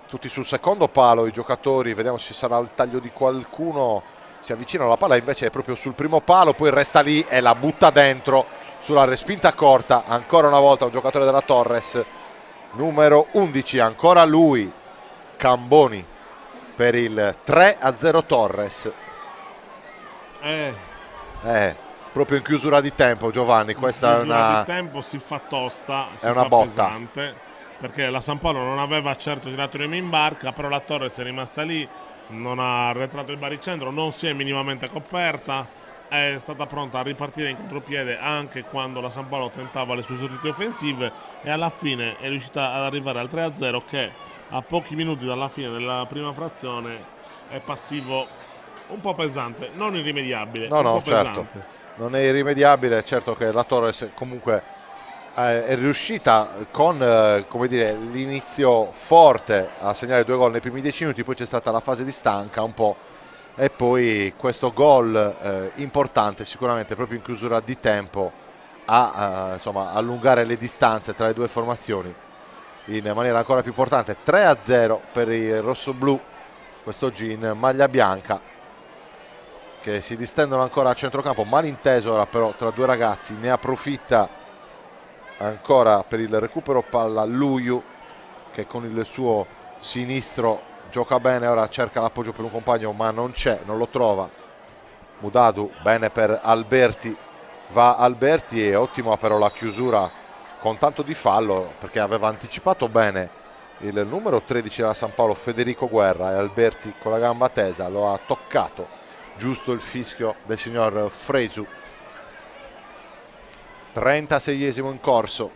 Tutti sul secondo palo i giocatori, vediamo se ci sarà il taglio di qualcuno. Si avvicina la palla, invece è proprio sul primo palo, poi resta lì e la butta dentro sulla respinta corta. Ancora una volta un giocatore della Torres, numero 11, ancora lui, Camboni, per il 3-0 Torres. Proprio in chiusura di tempo, Giovanni, questa è una... di tempo si fa tosta, si è una fa botta. pesante, perché la San Paolo non aveva certo tirato in barca, però la Torres è rimasta lì, non ha arretrato il baricentro, non si è minimamente coperta, è stata pronta a ripartire in contropiede anche quando la San Paolo tentava le sue sortite offensive e alla fine è riuscita ad arrivare al 3-0 che a pochi minuti dalla fine della prima frazione è passivo un po' pesante, non irrimediabile, No, un po' certo, pesante. non è irrimediabile, certo che la Torres comunque è riuscita con come dire, l'inizio forte a segnare 2 gol nei primi 10 minuti, poi c'è stata la fase di stanca un po' e poi questo gol importante sicuramente proprio in chiusura di tempo a insomma, allungare le distanze tra le due formazioni in maniera ancora più importante. 3-0 per i rossoblù, quest'oggi in maglia bianca, che si distendono ancora a centrocampo, malinteso ora però tra due ragazzi, ne approfitta ancora per il recupero palla Luiu, che con il suo sinistro gioca bene, ora cerca l'appoggio per un compagno ma non c'è, non lo trova. Mudadu, bene per Alberti, va Alberti e ottima però la chiusura con tanto di fallo, perché aveva anticipato bene il numero 13 della San Paolo, Federico Guerra, e Alberti con la gamba tesa lo ha toccato. Giusto il fischio del signor Fresu. 36esimo in corso,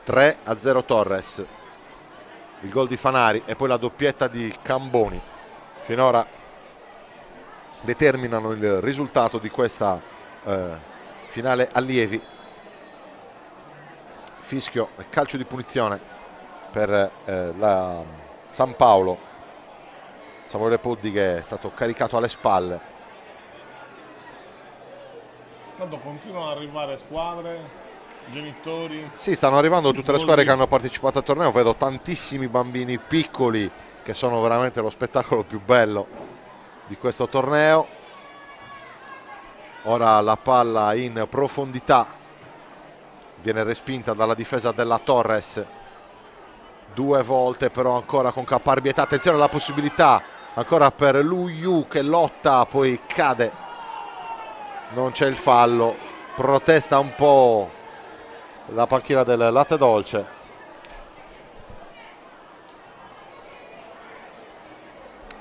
3-0 Torres, il gol di Fanari e poi la doppietta di Camboni finora determinano il risultato di questa finale allievi. Fischio e calcio di punizione per la San Paolo. Samuele Poddi che è stato caricato alle spalle. Tanto continuano ad arrivare squadre, genitori. Sì, stanno arrivando tutte le squadre che hanno partecipato al torneo, vedo tantissimi bambini piccoli che sono veramente lo spettacolo più bello di questo torneo. Ora la palla in profondità viene respinta dalla difesa della Torres 2 volte, però ancora con caparbietà. Attenzione alla possibilità ancora per Lu Yu che lotta, poi cade, non c'è il fallo, protesta un po' la panchina del Latte Dolce.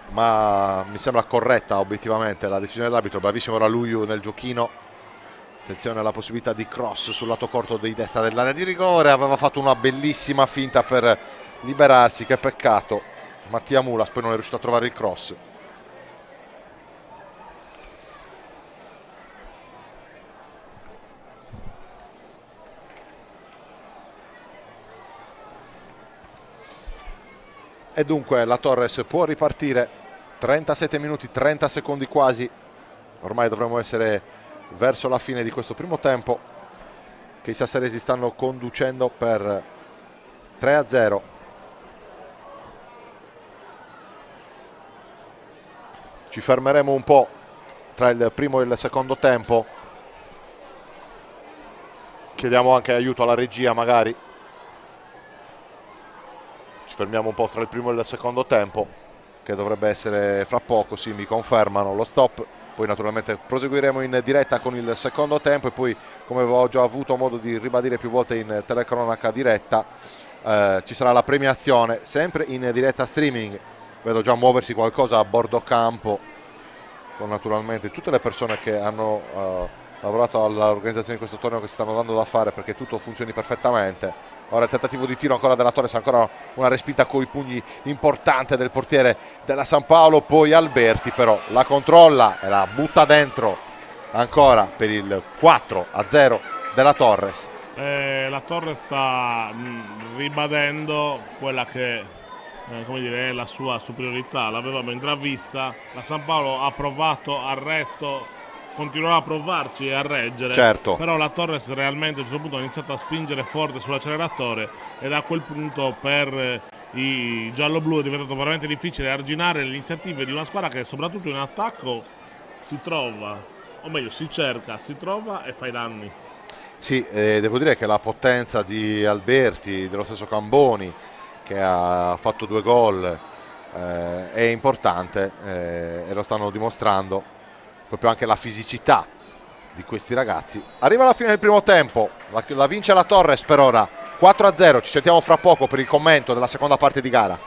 Ma mi sembra corretta obiettivamente la decisione dell'arbitro. Bravissimo era Lu Yu nel giochino. Attenzione alla possibilità di cross sul lato corto di destra dell'area di rigore. Aveva fatto una bellissima finta per liberarsi, che peccato. Mattia Mulas poi non è riuscito a trovare il cross. E dunque la Torres può ripartire. 37 minuti, 30 secondi quasi. Ormai dovremmo essere verso la fine di questo primo tempo, che i sassaresi stanno conducendo per 3-0. Ci fermeremo un po' tra il primo e il secondo tempo. Chiediamo anche aiuto alla regia magari. Ci fermiamo un po' tra il primo e il secondo tempo, che dovrebbe essere fra poco. Sì, mi confermano lo stop. Poi naturalmente proseguiremo in diretta con il secondo tempo e poi, come avevo già avuto modo di ribadire più volte in telecronaca diretta, ci sarà la premiazione sempre in diretta streaming. Vedo già muoversi qualcosa a bordo campo, con naturalmente tutte le persone che hanno lavorato all'organizzazione di questo torneo, che si stanno dando da fare perché tutto funzioni perfettamente. Ora il tentativo di tiro ancora della Torres, ancora una respinta con i pugni importante del portiere della San Paolo, poi Alberti però la controlla e la butta dentro ancora per il 4-0 della Torres. La Torres sta ribadendo quella che come dire, è la sua superiorità. L'avevamo intravista, la San Paolo ha provato, ha retto, continuerà a provarci e a reggere, certo. Però la Torres realmente a un certo punto ha iniziato a spingere forte sull'acceleratore e da quel punto per i giallo-blu è diventato veramente difficile arginare le iniziative di una squadra che soprattutto in attacco si trova, o meglio si cerca, si trova e fa i danni. Sì, devo dire che la potenza di Alberti, dello stesso Camboni che ha fatto 2 gol, è importante, e lo stanno dimostrando. Proprio anche la fisicità di questi ragazzi. Arriva la fine del primo tempo, la vince la Torres per ora 4-0. Ci sentiamo fra poco per il commento della seconda parte di gara.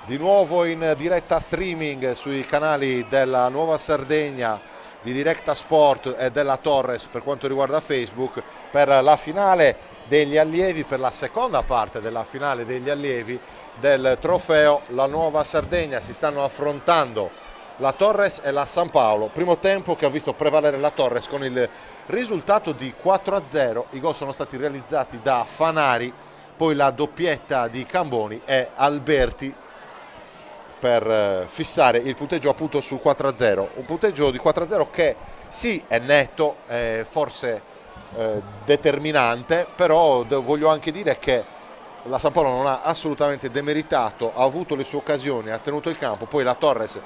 Di nuovo in diretta streaming sui canali della Nuova Sardegna, di Directa Sport e della Torres per quanto riguarda Facebook, per la finale degli allievi, per la seconda parte della finale degli allievi del trofeo La Nuova Sardegna. Si stanno affrontando la Torres e la San Paolo. Primo tempo che ha visto prevalere la Torres con il risultato di 4-0. I gol sono stati realizzati da Fanari, poi la doppietta di Camboni e Alberti per fissare il punteggio appunto sul 4-0. Un punteggio di 4-0 che sì è netto, è forse determinante, però voglio anche dire che la San Paolo non ha assolutamente demeritato, ha avuto le sue occasioni, ha tenuto il campo, poi la Torres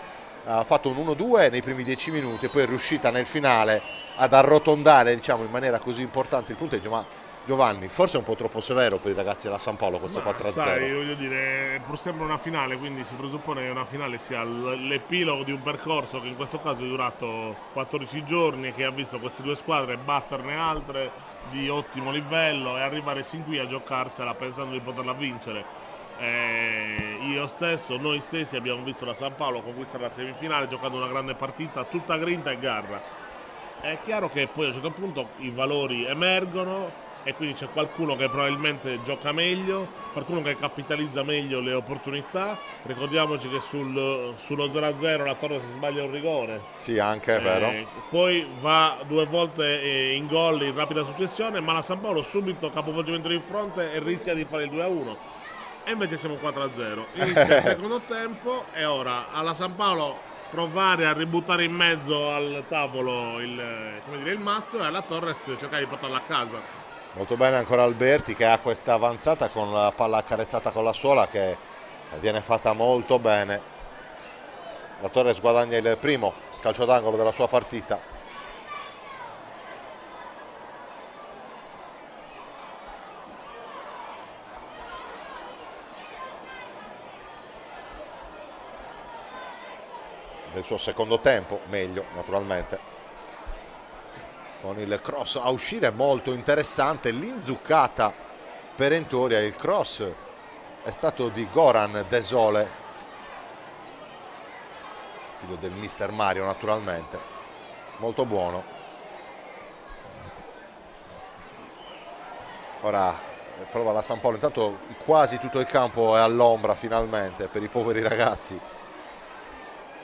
ha fatto un 1-2 nei primi 10 minuti e poi è riuscita nel finale ad arrotondare, diciamo, in maniera così importante il punteggio. Ma Giovanni, forse è un po' troppo severo per i ragazzi della San Paolo questo 4-0. Sai, voglio dire, pur sempre una finale, quindi si presuppone che una finale sia l'epilogo di un percorso che in questo caso è durato 14 giorni e che ha visto queste due squadre batterne altre di ottimo livello e arrivare sin qui a giocarsela pensando di poterla vincere. Io stesso, noi stessi abbiamo visto la San Paolo conquistare la semifinale giocando una grande partita, tutta grinta e garra. È chiaro che poi a un certo punto i valori emergono e quindi c'è qualcuno che probabilmente gioca meglio, qualcuno che capitalizza meglio le opportunità. Ricordiamoci che sullo 0-0 la Torre si sbaglia un rigore. Sì, anche è vero. Poi va 2 volte in gol in rapida successione, ma la San Paolo subito capovolgimento di fronte e rischia di fare il 2-1. E invece siamo 4-0. Inizia il secondo tempo e ora alla San Paolo provare a ributtare in mezzo al tavolo il mazzo, e alla Torres cercare di portarla a casa. Molto bene ancora Alberti, che ha questa avanzata con la palla accarezzata con la suola, che viene fatta molto bene. La Torres guadagna il primo calcio d'angolo della sua partita. Del suo secondo tempo, meglio naturalmente, con il cross a uscire molto interessante, l'inzuccata perentoria. Il cross è stato di Goran Desole, figlio del mister Mario naturalmente, molto buono. Ora prova la San Paolo, intanto quasi tutto il campo è all'ombra finalmente per i poveri ragazzi,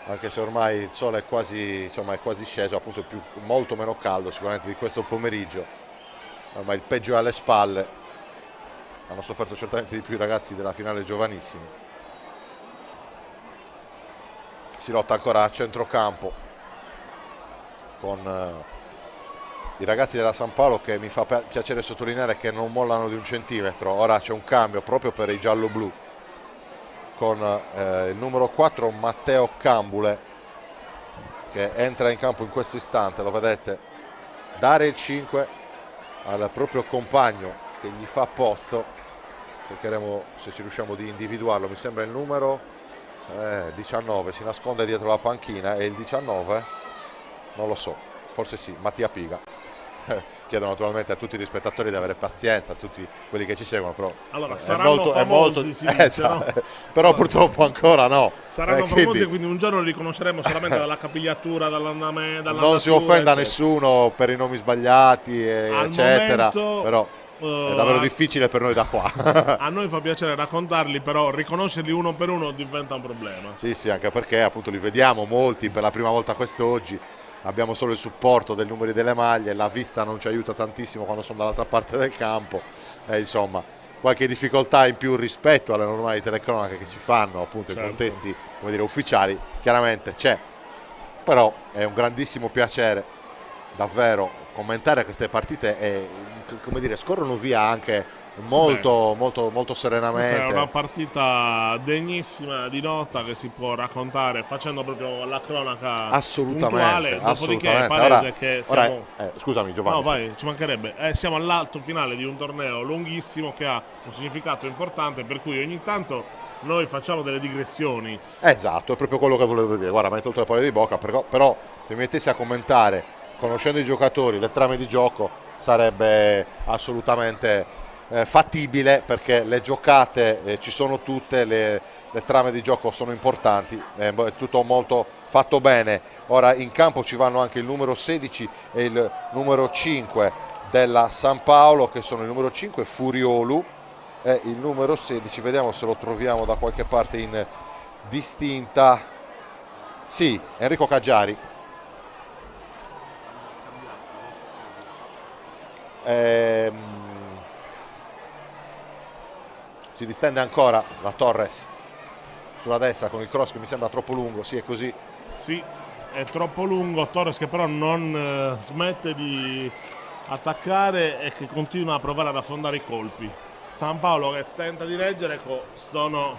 anche se ormai il sole è quasi, insomma, è quasi sceso, appunto molto meno caldo sicuramente di questo pomeriggio. Ormai il peggio è alle spalle, hanno sofferto certamente di più i ragazzi della finale giovanissimi. Si lotta ancora a centrocampo con i ragazzi della San Paolo, che mi fa piacere sottolineare che non mollano di un centimetro. Ora c'è un cambio proprio per i giallo-blu, con il numero 4 Matteo Cambule, che entra in campo in questo istante, lo vedete dare il 5 al proprio compagno che gli fa posto. Cercheremo se ci riusciamo di individuarlo, mi sembra il numero 19, si nasconde dietro la panchina, e il 19 non lo so, forse sì, Mattia Piga. Chiedo naturalmente a tutti i spettatori di avere pazienza, a tutti quelli che ci seguono, però allora, è molto si dice, no? Però purtroppo ancora no. Saranno famosi, quindi un giorno li riconosceremo solamente dalla capigliatura, dall'andamento. Non si offenda nessuno per i nomi sbagliati, eccetera, momento, però è davvero difficile per noi da qua. A noi fa piacere raccontarli, però riconoscerli uno per uno diventa un problema. Sì, anche perché appunto li vediamo molti per la prima volta quest'oggi. Abbiamo solo il supporto dei numeri delle maglie, la vista non ci aiuta tantissimo quando sono dall'altra parte del campo, insomma qualche difficoltà in più rispetto alle normali telecronache che si fanno appunto in contesti, come dire, ufficiali, chiaramente c'è, però è un grandissimo piacere davvero commentare queste partite, e come dire, scorrono via anche molto serenamente. È una partita degnissima di nota che si può raccontare facendo proprio la cronaca assolutamente, puntuale. Dopodiché assolutamente. è palese che siamo... scusami Giovanni. No, vai, ci mancherebbe. Siamo all'alto finale di un torneo lunghissimo che ha un significato importante, per cui ogni tanto noi facciamo delle digressioni. Esatto, è proprio quello che volevo dire. Guarda, mi hai tolto le parole di bocca, però se mi mettessi a commentare, conoscendo i giocatori, le trame di gioco, sarebbe assolutamente fattibile, perché le giocate ci sono tutte, le trame di gioco sono importanti, è tutto molto fatto bene. Ora in campo ci vanno anche il numero 16 e il numero 5 della San Paolo, che sono il numero 5 Furiolu e il numero 16, vediamo se lo troviamo da qualche parte in distinta, sì, Enrico Caggiari. Si distende ancora la Torres sulla destra con il cross che mi sembra troppo lungo, sì, è così. Sì, è troppo lungo, Torres che però non smette di attaccare e che continua a provare ad affondare i colpi. San Paolo che tenta di reggere, sono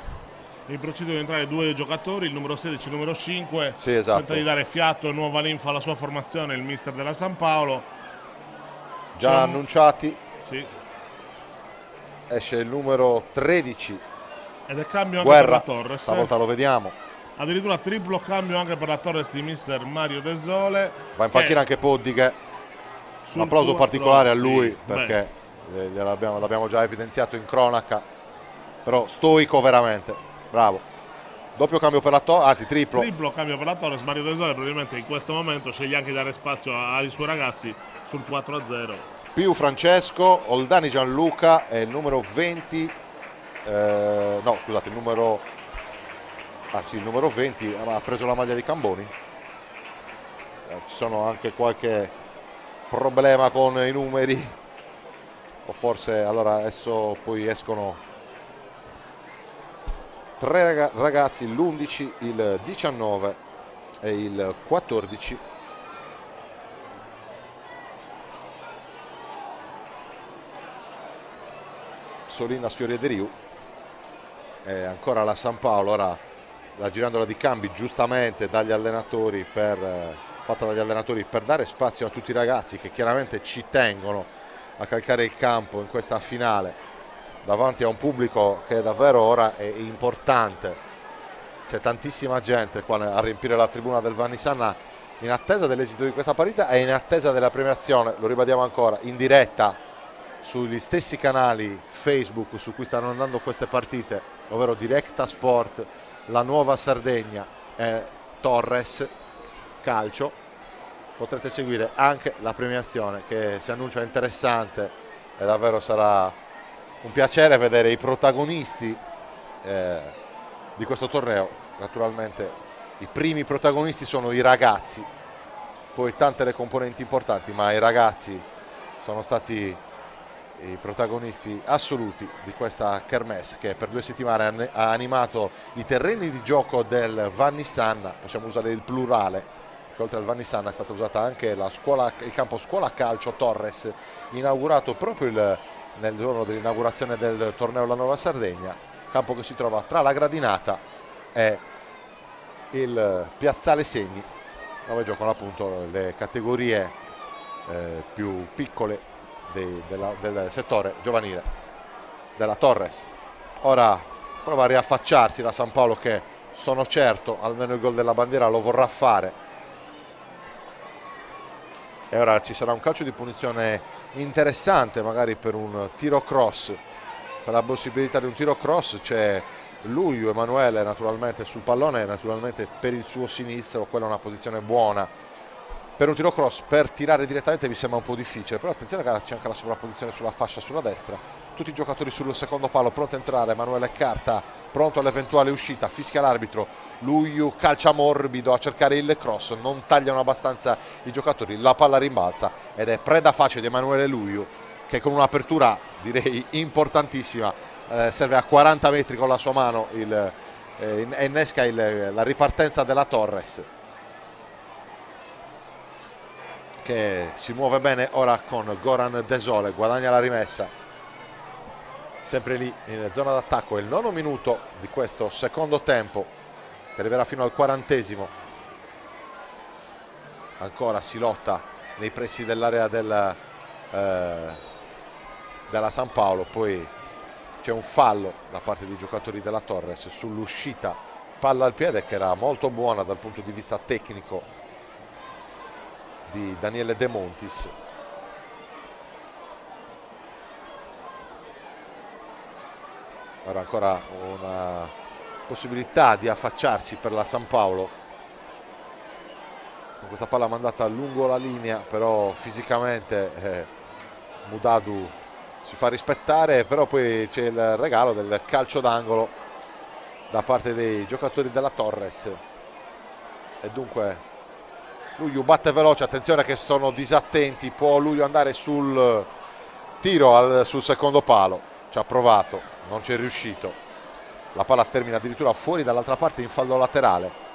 in procinto di entrare due giocatori, il numero 16 e il numero 5, sì, esatto. Tenta di dare fiato e nuova linfa alla sua formazione, il mister della San Paolo. Già annunciati. Sì. Esce il numero 13 ed è cambio anche Guerra, per la Torres. Stavolta lo vediamo. Addirittura triplo cambio anche per la Torres di mister Mario Desole. Va in panchina anche Poddighe. Un applauso particolare a lui, sì, perché l'abbiamo già evidenziato in cronaca, però stoico veramente, bravo. Doppio cambio per la Torres, anzi triplo. Triplo cambio per la Torres. Mario Desole probabilmente in questo momento sceglie anche di dare spazio ai suoi ragazzi sul 4-0. Più Francesco, Oldani Gianluca e il numero 20, no scusate, il numero 20 ha preso la maglia di Camboni. Ci sono anche qualche problema con i numeri, o forse allora adesso poi escono tre ragazzi, l'11, il 19 è il 14. Solina Sfiori De Riu, e ancora la San Paolo, ora la girandola di cambi giustamente fatta dagli allenatori per dare spazio a tutti i ragazzi che chiaramente ci tengono a calcare il campo in questa finale davanti a un pubblico che davvero ora è importante. C'è tantissima gente qua a riempire la tribuna del Vanni Sanna in attesa dell'esito di questa partita e in attesa della premiazione, lo ribadiamo ancora, in diretta sugli stessi canali Facebook su cui stanno andando queste partite, ovvero Directa Sport, La Nuova Sardegna e Torres Calcio. Potrete seguire anche la premiazione che si annuncia interessante e davvero sarà un piacere vedere i protagonisti di questo torneo. Naturalmente i primi protagonisti sono i ragazzi, poi tante le componenti importanti, ma i ragazzi sono stati i protagonisti assoluti di questa kermesse che per 2 settimane ha animato i terreni di gioco del Vanni Sanna. Possiamo usare il plurale, perché oltre al Vanni Sanna è stata usata anche il campo scuola calcio Torres, inaugurato proprio nel giorno dell'inaugurazione del torneo La Nuova Sardegna, campo che si trova tra la gradinata e il piazzale Segni, dove giocano appunto le categorie più piccole del settore giovanile della Torres. Ora prova a riaffacciarsi la San Paolo, che sono certo almeno il gol della bandiera lo vorrà fare, e ora ci sarà un calcio di punizione interessante, magari per un tiro cross. Per la possibilità di un tiro cross c'è Luio Emanuele naturalmente sul pallone, naturalmente per il suo sinistro quella è una posizione buona. Per un tiro cross, per tirare direttamente mi sembra un po' difficile, però attenzione che c'è anche la sovrapposizione sulla fascia sulla destra, tutti i giocatori sul secondo palo pronti a entrare. Emanuele Carta pronto all'eventuale uscita, fischia l'arbitro, Luiu calcia morbido a cercare il cross, non tagliano abbastanza i giocatori, la palla rimbalza ed è preda facile di Emanuele Luiu, che con un'apertura direi importantissima serve a 40 metri con la sua mano e innesca la ripartenza della Torres, che si muove bene ora con Goran Desole, guadagna la rimessa, sempre lì in zona d'attacco. È il 9° minuto di questo secondo tempo, che arriverà fino al 40°. Ancora si lotta nei pressi dell'area della San Paolo, poi c'è un fallo da parte dei giocatori della Torres sull'uscita palla al piede, che era molto buona dal punto di vista tecnico di Daniele De Montis. Ora ancora una possibilità di affacciarsi per la San Paolo, con questa palla mandata lungo la linea, però fisicamente Mudadu si fa rispettare, però poi c'è il regalo del calcio d'angolo da parte dei giocatori della Torres e dunque Luiu batte veloce, attenzione che sono disattenti, può Luiu andare sul tiro sul secondo palo, ci ha provato, non ci è riuscito, la palla termina addirittura fuori dall'altra parte in fallo laterale,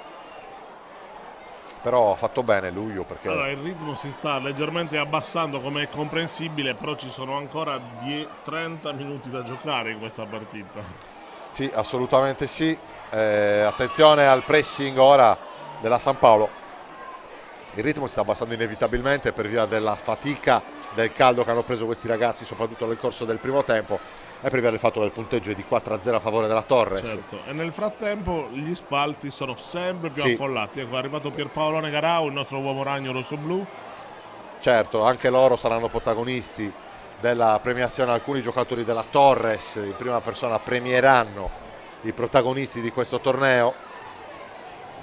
però ha fatto bene Luiu, perché allora, il ritmo si sta leggermente abbassando, come è comprensibile, però ci sono ancora 30 minuti da giocare in questa partita. Sì, assolutamente sì. Attenzione al pressing ora della San Paolo. Il ritmo si sta abbassando inevitabilmente per via della fatica, del caldo che hanno preso questi ragazzi, soprattutto nel corso del primo tempo, e per via del fatto che il punteggio è di 4-0 a favore della Torres. Certo. E nel frattempo gli spalti sono sempre più affollati. Ecco, è arrivato Pierpaolo Negarau, il nostro uomo ragno rosso-blu. Certo, anche loro saranno protagonisti della premiazione. Alcuni giocatori della Torres in prima persona premieranno i protagonisti di questo torneo,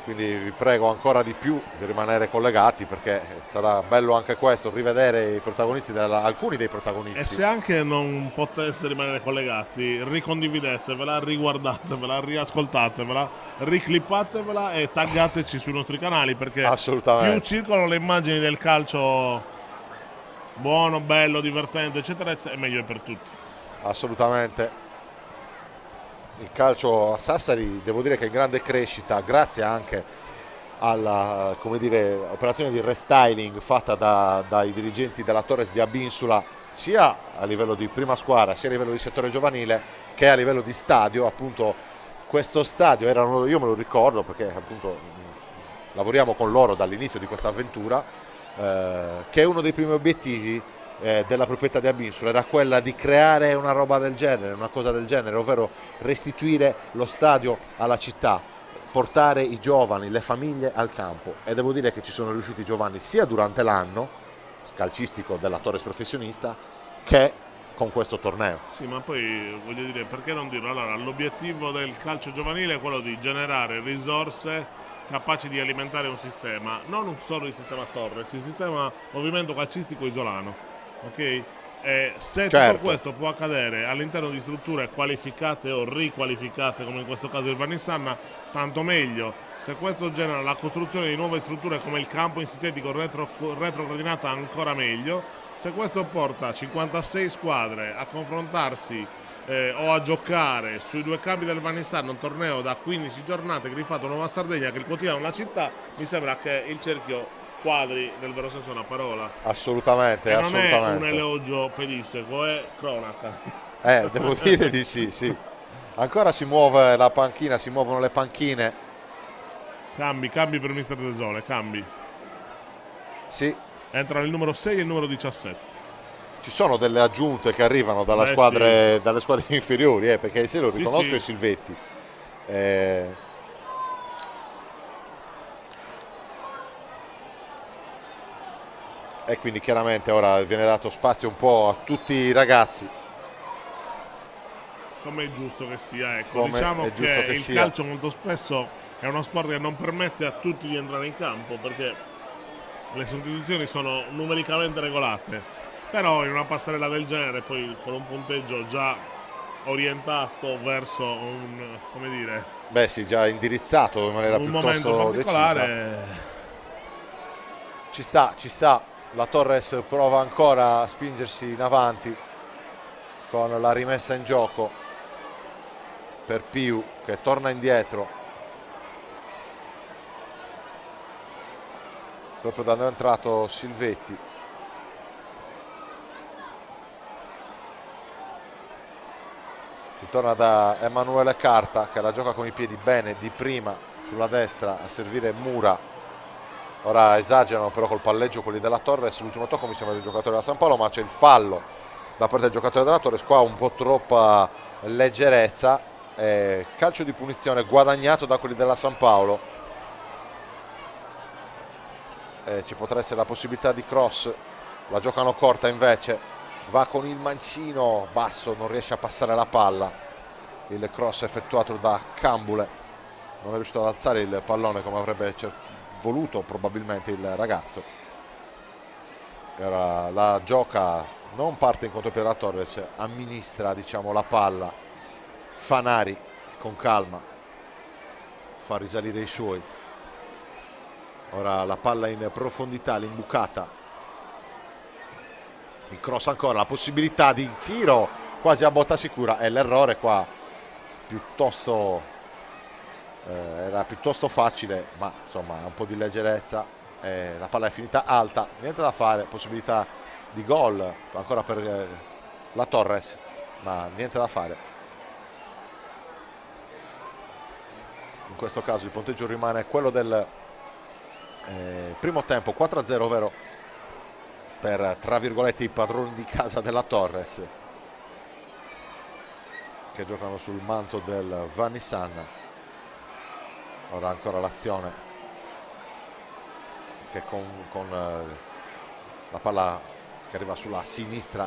quindi vi prego ancora di più di rimanere collegati, perché sarà bello anche questo, rivedere i protagonisti alcuni dei protagonisti. E se anche non poteste rimanere collegati, ricondividetevela, riguardatevela, riascoltatevela, riclippatevela e taggateci sui nostri canali, perché più circolano le immagini del calcio buono, bello, divertente, eccetera, eccetera, meglio è per tutti. Assolutamente. Il calcio a Sassari devo dire che è in grande crescita, grazie anche alla, come dire, operazione di restyling fatta dai dirigenti della Torres di Abinsula, sia a livello di prima squadra sia a livello di settore giovanile che a livello di stadio. Appunto questo stadio io me lo ricordo perché appunto lavoriamo con loro dall'inizio di questa avventura, che è uno dei primi obiettivi della proprietà di Abinsula, era quella di creare una roba del genere, una cosa del genere, ovvero restituire lo stadio alla città, portare i giovani, le famiglie al campo, e devo dire che ci sono riusciti i giovani sia durante l'anno calcistico della Torres professionista che con questo torneo. Sì, ma poi voglio dire, perché non dirlo? Allora, l'obiettivo del calcio giovanile è quello di generare risorse capaci di alimentare un sistema, non solo il sistema Torres, il sistema movimento calcistico isolano, ok? E se Certo. tutto questo può accadere all'interno di strutture qualificate o riqualificate, come in questo caso il Vanissanna, tanto meglio. Se questo genera la costruzione di nuove strutture come il campo in sintetico retrogradinata, ancora meglio. Se questo porta 56 squadre a confrontarsi o a giocare sui due campi del Vanissanna, un torneo da 15 giornate che rifatto Nuova Sardegna, che il quotidiano La Città, mi sembra che il cerchio quadri nel vero senso della parola. Assolutamente, E non assolutamente. è un elogio pedissequo, è cronaca. Devo dire di sì, sì. Ancora si muove la panchina, si muovono le panchine. Cambi per Mister De Sole, cambi. Sì, Entrano il numero 6 e il numero 17. ci sono delle aggiunte che arrivano dalle squadre inferiori, perché se lo Sì, riconosco sì. è Silvetti. E quindi chiaramente ora viene dato spazio un po' a tutti i ragazzi. Come è giusto che sia, ecco. Come Diciamo è giusto che che il sia. calcio molto spesso è uno sport che non permette a tutti di entrare in campo perché le sostituzioni sono numericamente regolate, però in una passerella del genere, poi con un punteggio già orientato verso un, come dire, Beh sì, già indirizzato in maniera un momento piuttosto decisa. particolare, Ci sta. La Torres prova ancora a spingersi in avanti con la rimessa in gioco per Piu, che torna indietro proprio da dove è entrato Silvetti. Si torna da Emanuele Carta, che la gioca con i piedi bene di prima sulla destra a servire Mura. Ora esagerano però col palleggio quelli della Torres. L'ultimo tocco mi sembra del giocatore della San Paolo, ma c'è il fallo da parte del giocatore della Torres, qua un po' troppa leggerezza. Calcio di punizione guadagnato da quelli della San Paolo. Ci potrà essere la possibilità di cross, la giocano corta invece, va con il mancino basso, non riesce a passare la palla. Il cross effettuato da Cambule, non è riuscito ad alzare il pallone come avrebbe voluto probabilmente il ragazzo. E ora la gioca, non parte in contropiede della Torres, amministra diciamo la palla. Fanari con calma fa risalire i suoi. Ora la palla in profondità, l'imbucata, il cross ancora, la possibilità di tiro quasi a botta sicura, e l'errore qua piuttosto era piuttosto facile, ma insomma un po' di leggerezza. La palla è finita alta, niente da fare, possibilità di gol ancora per la Torres, ma niente da fare. In questo caso il punteggio rimane quello del primo tempo, 4-0, ovvero per tra virgolette i padroni di casa della Torres, che giocano sul manto del Vanissanna. Ora ancora l'azione che con la palla che arriva sulla sinistra,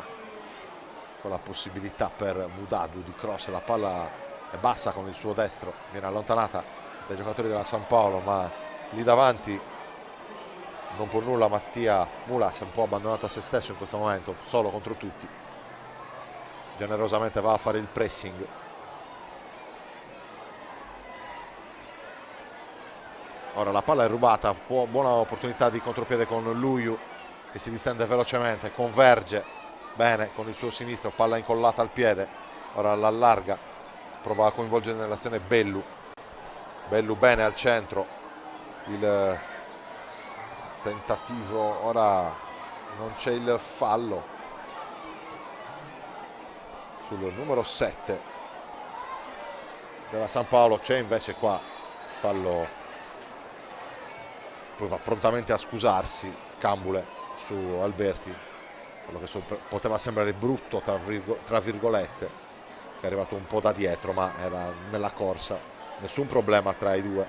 con la possibilità per Mudadu di cross. La palla è bassa con il suo destro, viene allontanata dai giocatori della San Paolo, ma lì davanti non può nulla Mattia Mulas, un po' abbandonato a se stesso in questo momento, solo contro tutti. Generosamente va a fare il pressing. Ora la palla è rubata, buona opportunità di contropiede con Luiu, che si distende velocemente, converge bene con il suo sinistro, palla incollata al piede. Ora l'allarga, prova a coinvolgere nell'azione Bellu bene al centro, il tentativo, ora non c'è il fallo sul numero 7 della San Paolo, c'è invece qua fallo, poi va prontamente a scusarsi Cambule su Alberti, quello che poteva sembrare brutto tra virgolette, che è arrivato un po' da dietro, ma era nella corsa, nessun problema tra i due,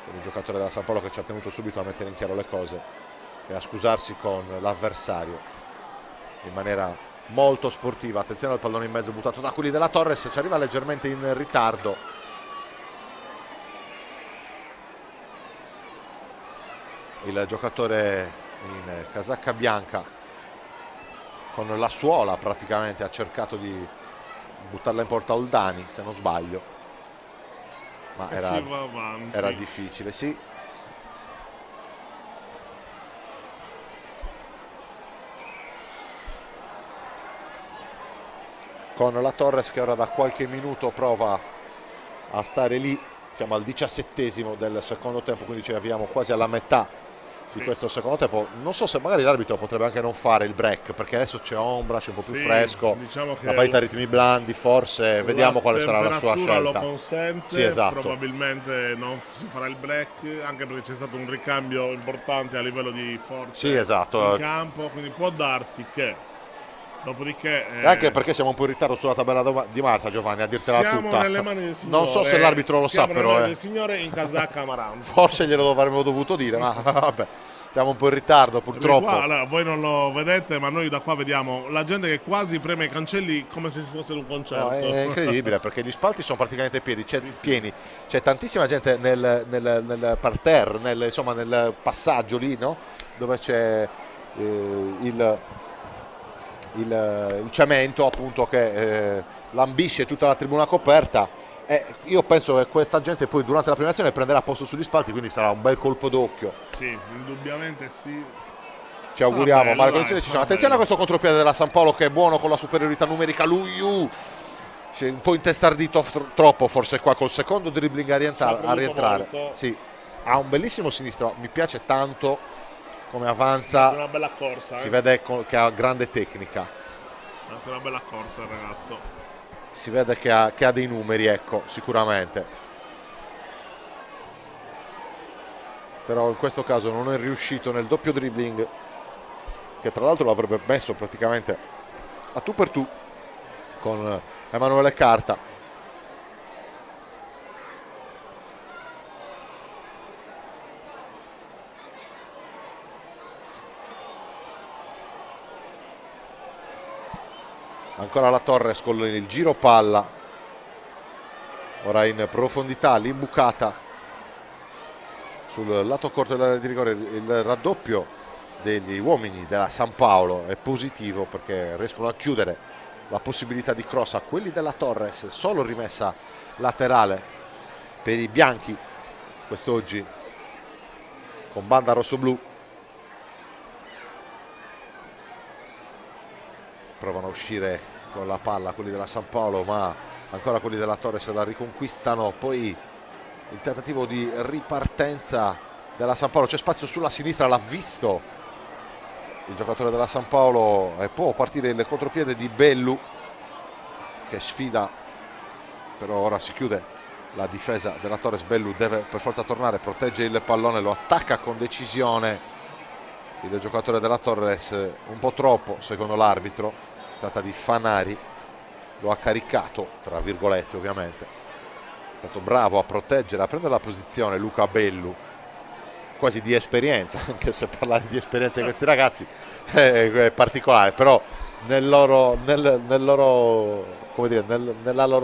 per il giocatore della San Paolo che ci ha tenuto subito a mettere in chiaro le cose e a scusarsi con l'avversario in maniera molto sportiva. Attenzione al pallone in mezzo buttato da quelli della Torres, ci arriva leggermente in ritardo il giocatore in casacca bianca, con la suola praticamente ha cercato di buttarla in porta Oldani, se non sbaglio, ma era difficile, sì. Con la Torres che ora da qualche minuto prova a stare lì, siamo al 17° del secondo tempo, quindi ci avviamo quasi alla metà di questo secondo tempo. Non so se magari l'arbitro potrebbe anche non fare il break, perché adesso c'è ombra, c'è un po' più fresco, diciamo che una parità a ritmi blandi, forse vediamo quale sarà la sua scelta. Lo consente, sì, esatto. Probabilmente non si farà il break, anche perché c'è stato un ricambio importante a livello di forza, sì, esatto, in campo, quindi può darsi che dopodiché anche perché siamo un po' in ritardo sulla tabella di marcia, Giovanni, a dirtela siamo tutta. Nelle mani del signore, non so se l'arbitro lo sa, però del signore in casacca amaranto. Forse glielo avremmo dovuto dire, ma vabbè, siamo un po' in ritardo purtroppo. Qua, allora, voi non lo vedete, ma noi da qua vediamo la gente che quasi preme i cancelli come se fosse un concerto. No, è incredibile perché gli spalti sono praticamente pieni, c'è tantissima gente nel parterre, insomma nel passaggio lì, no? Dove c'è il cemento appunto che lambisce tutta la tribuna coperta, e io penso che questa gente poi durante la premiazione prenderà posto sugli spalti, quindi sarà un bel colpo d'occhio. Sì, indubbiamente sì. Ci auguriamo, ma le condizioni ci sono. Attenzione a questo contropiede della San Paolo che è buono con la superiorità numerica. Lui si è un po' intestardito troppo forse qua col secondo dribbling a rientrare. Sì, ha un bellissimo sinistro, mi piace tanto come avanza, una bella corsa, si vede che ha grande tecnica, anche una bella corsa il ragazzo, si vede che ha dei numeri, ecco, sicuramente, però in questo caso non è riuscito nel doppio dribbling, che tra l'altro l'avrebbe messo praticamente a tu per tu con Emanuele Carta. Ancora la Torres con il giro palla, ora in profondità, l'imbucata sul lato corto dell'area di rigore. Il raddoppio degli uomini della San Paolo è positivo perché riescono a chiudere la possibilità di cross a quelli della Torres, solo rimessa laterale per i bianchi quest'oggi con banda rossoblu. Provano a uscire con la palla quelli della San Paolo, ma ancora quelli della Torres la riconquistano. Poi il tentativo di ripartenza della San Paolo, c'è spazio sulla sinistra, l'ha visto il giocatore della San Paolo e può partire il contropiede di Bellu che sfida, però ora si chiude la difesa della Torres. Bellu deve per forza tornare, protegge il pallone, lo attacca con decisione il giocatore della Torres, un po' troppo secondo l'arbitro. Si tratta di Fanari, lo ha caricato tra virgolette ovviamente, è stato bravo a proteggere, a prendere la posizione Luca Bellu, quasi di esperienza, anche se parlare di esperienza di questi ragazzi è particolare, però nella loro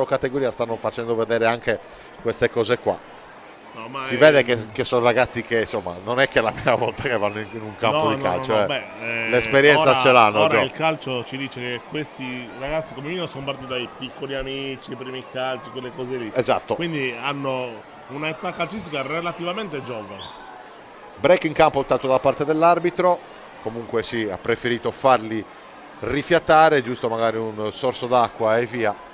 categoria stanno facendo vedere anche queste cose qua. No, si vede che sono ragazzi che insomma non è che è la prima volta che vanno in un campo di calcio, l'esperienza ce l'hanno. Ora il calcio ci dice che questi ragazzi come io sono partiti dai piccoli amici, i primi calci, quelle cose lì. Esatto. Quindi hanno un'età calcistica relativamente giovane. Break in campo tanto da parte dell'arbitro, comunque sì, ha preferito farli rifiatare, giusto magari un sorso d'acqua e via.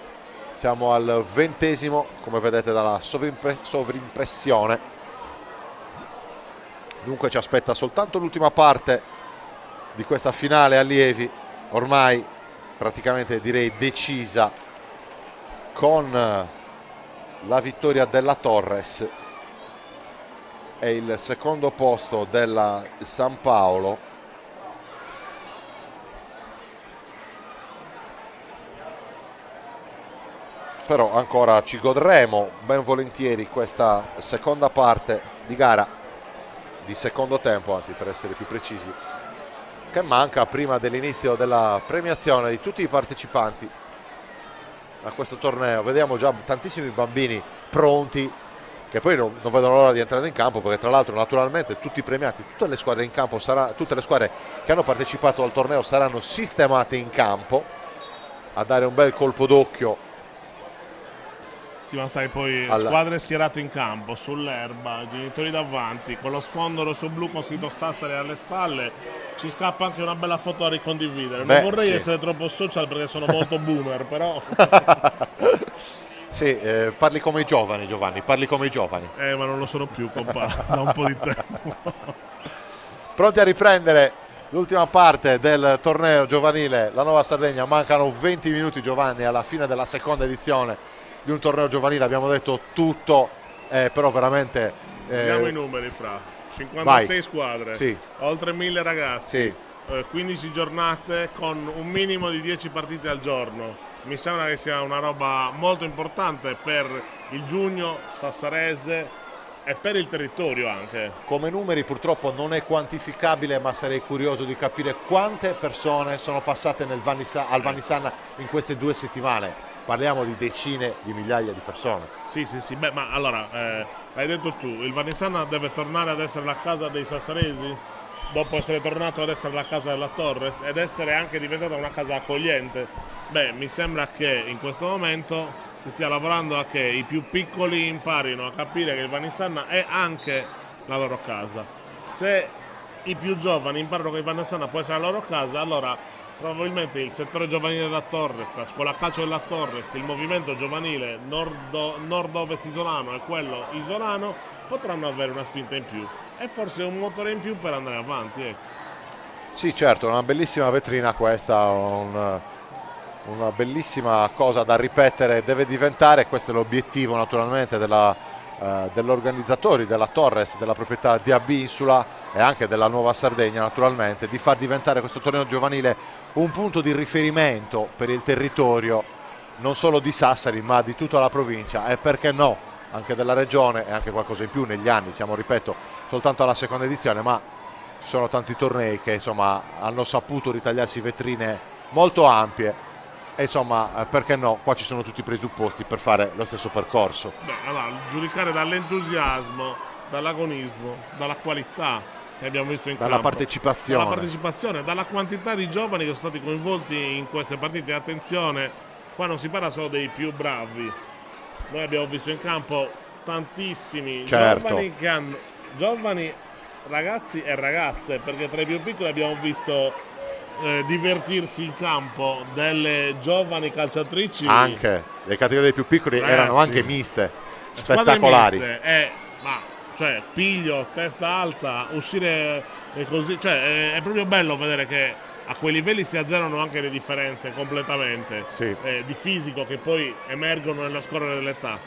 Siamo al 20°, come vedete dalla sovrimpressione. Dunque ci aspetta soltanto l'ultima parte di questa finale allievi, ormai praticamente direi decisa, con la vittoria della Torres e il secondo posto della San Paolo. Però ancora ci godremo ben volentieri questa seconda parte di gara, di secondo tempo, anzi per essere più precisi, che manca prima dell'inizio della premiazione di tutti i partecipanti a questo torneo. Vediamo già tantissimi bambini pronti, che poi non vedono l'ora di entrare in campo, perché tra l'altro naturalmente tutti i premiati, tutte le squadre in campo, tutte le squadre che hanno partecipato al torneo saranno sistemate in campo a dare un bel colpo d'occhio. Sì, ma sai, poi squadre schierate in campo, sull'erba, genitori davanti, con lo sfondo rosso-blu con scritto Sassari alle spalle, ci scappa anche una bella foto da ricondividere. Non vorrei essere troppo social perché sono molto boomer, però... Sì, parli come i giovani, Giovanni, parli come i giovani. Ma non lo sono più, compa, da un po' di tempo. Pronti a riprendere l'ultima parte del torneo giovanile, la Nuova Sardegna. Mancano 20 minuti, Giovanni, alla fine della seconda edizione di un torneo giovanile. Abbiamo detto tutto, però veramente... Vediamo i numeri, fra 56 vai. Squadre, sì. Oltre 1000 ragazzi, sì. 15 giornate con un minimo di 10 partite al giorno. Mi sembra che sia una roba molto importante per il giugno sassarese e per il territorio anche. Come numeri purtroppo non è quantificabile, ma sarei curioso di capire quante persone sono passate al Vannisanna in queste 2 settimane. Parliamo di decine di migliaia di persone. Sì, beh, ma allora, hai detto tu, il Vannisanna deve tornare ad essere la casa dei sassaresi? Dopo essere tornato ad essere la casa della Torres ed essere anche diventata una casa accogliente. Beh, mi sembra che in questo momento si stia lavorando a che i più piccoli imparino a capire che il Vannisanna è anche la loro casa. Se i più giovani imparano che il Vannisanna può essere la loro casa, allora probabilmente il settore giovanile della Torres, la scuola calcio della Torres, il movimento giovanile nord-ovest isolano e quello isolano potranno avere una spinta in più e forse un motore in più per andare avanti, ecco. Sì, certo, una bellissima vetrina questa, una bellissima cosa da ripetere deve diventare. Questo è l'obiettivo naturalmente degli organizzatori della Torres, della proprietà di AB Insula e anche della Nuova Sardegna, naturalmente, di far diventare questo torneo giovanile un punto di riferimento per il territorio non solo di Sassari ma di tutta la provincia e perché no anche della regione, e anche qualcosa in più negli anni. Siamo, ripeto, soltanto alla seconda edizione, ma ci sono tanti tornei che insomma hanno saputo ritagliarsi vetrine molto ampie e insomma perché no, qua ci sono tutti i presupposti per fare lo stesso percorso. Beh, allora, giudicare dall'entusiasmo, dall'agonismo, dalla qualità che abbiamo visto in dalla campo, partecipazione, dalla quantità di giovani che sono stati coinvolti in queste partite. Attenzione, qua non si parla solo dei più bravi, noi abbiamo visto in campo tantissimi giovani ragazzi e ragazze, perché tra i più piccoli abbiamo visto divertirsi in campo delle giovani calciatrici. Anche le categorie dei più piccoli erano anche miste, spettacolari. Miste, ma cioè piglio, testa alta, uscire così, cioè è proprio bello vedere che a quei livelli si azzerano anche le differenze completamente, sì. Di fisico che poi emergono nello scorrere dell'età.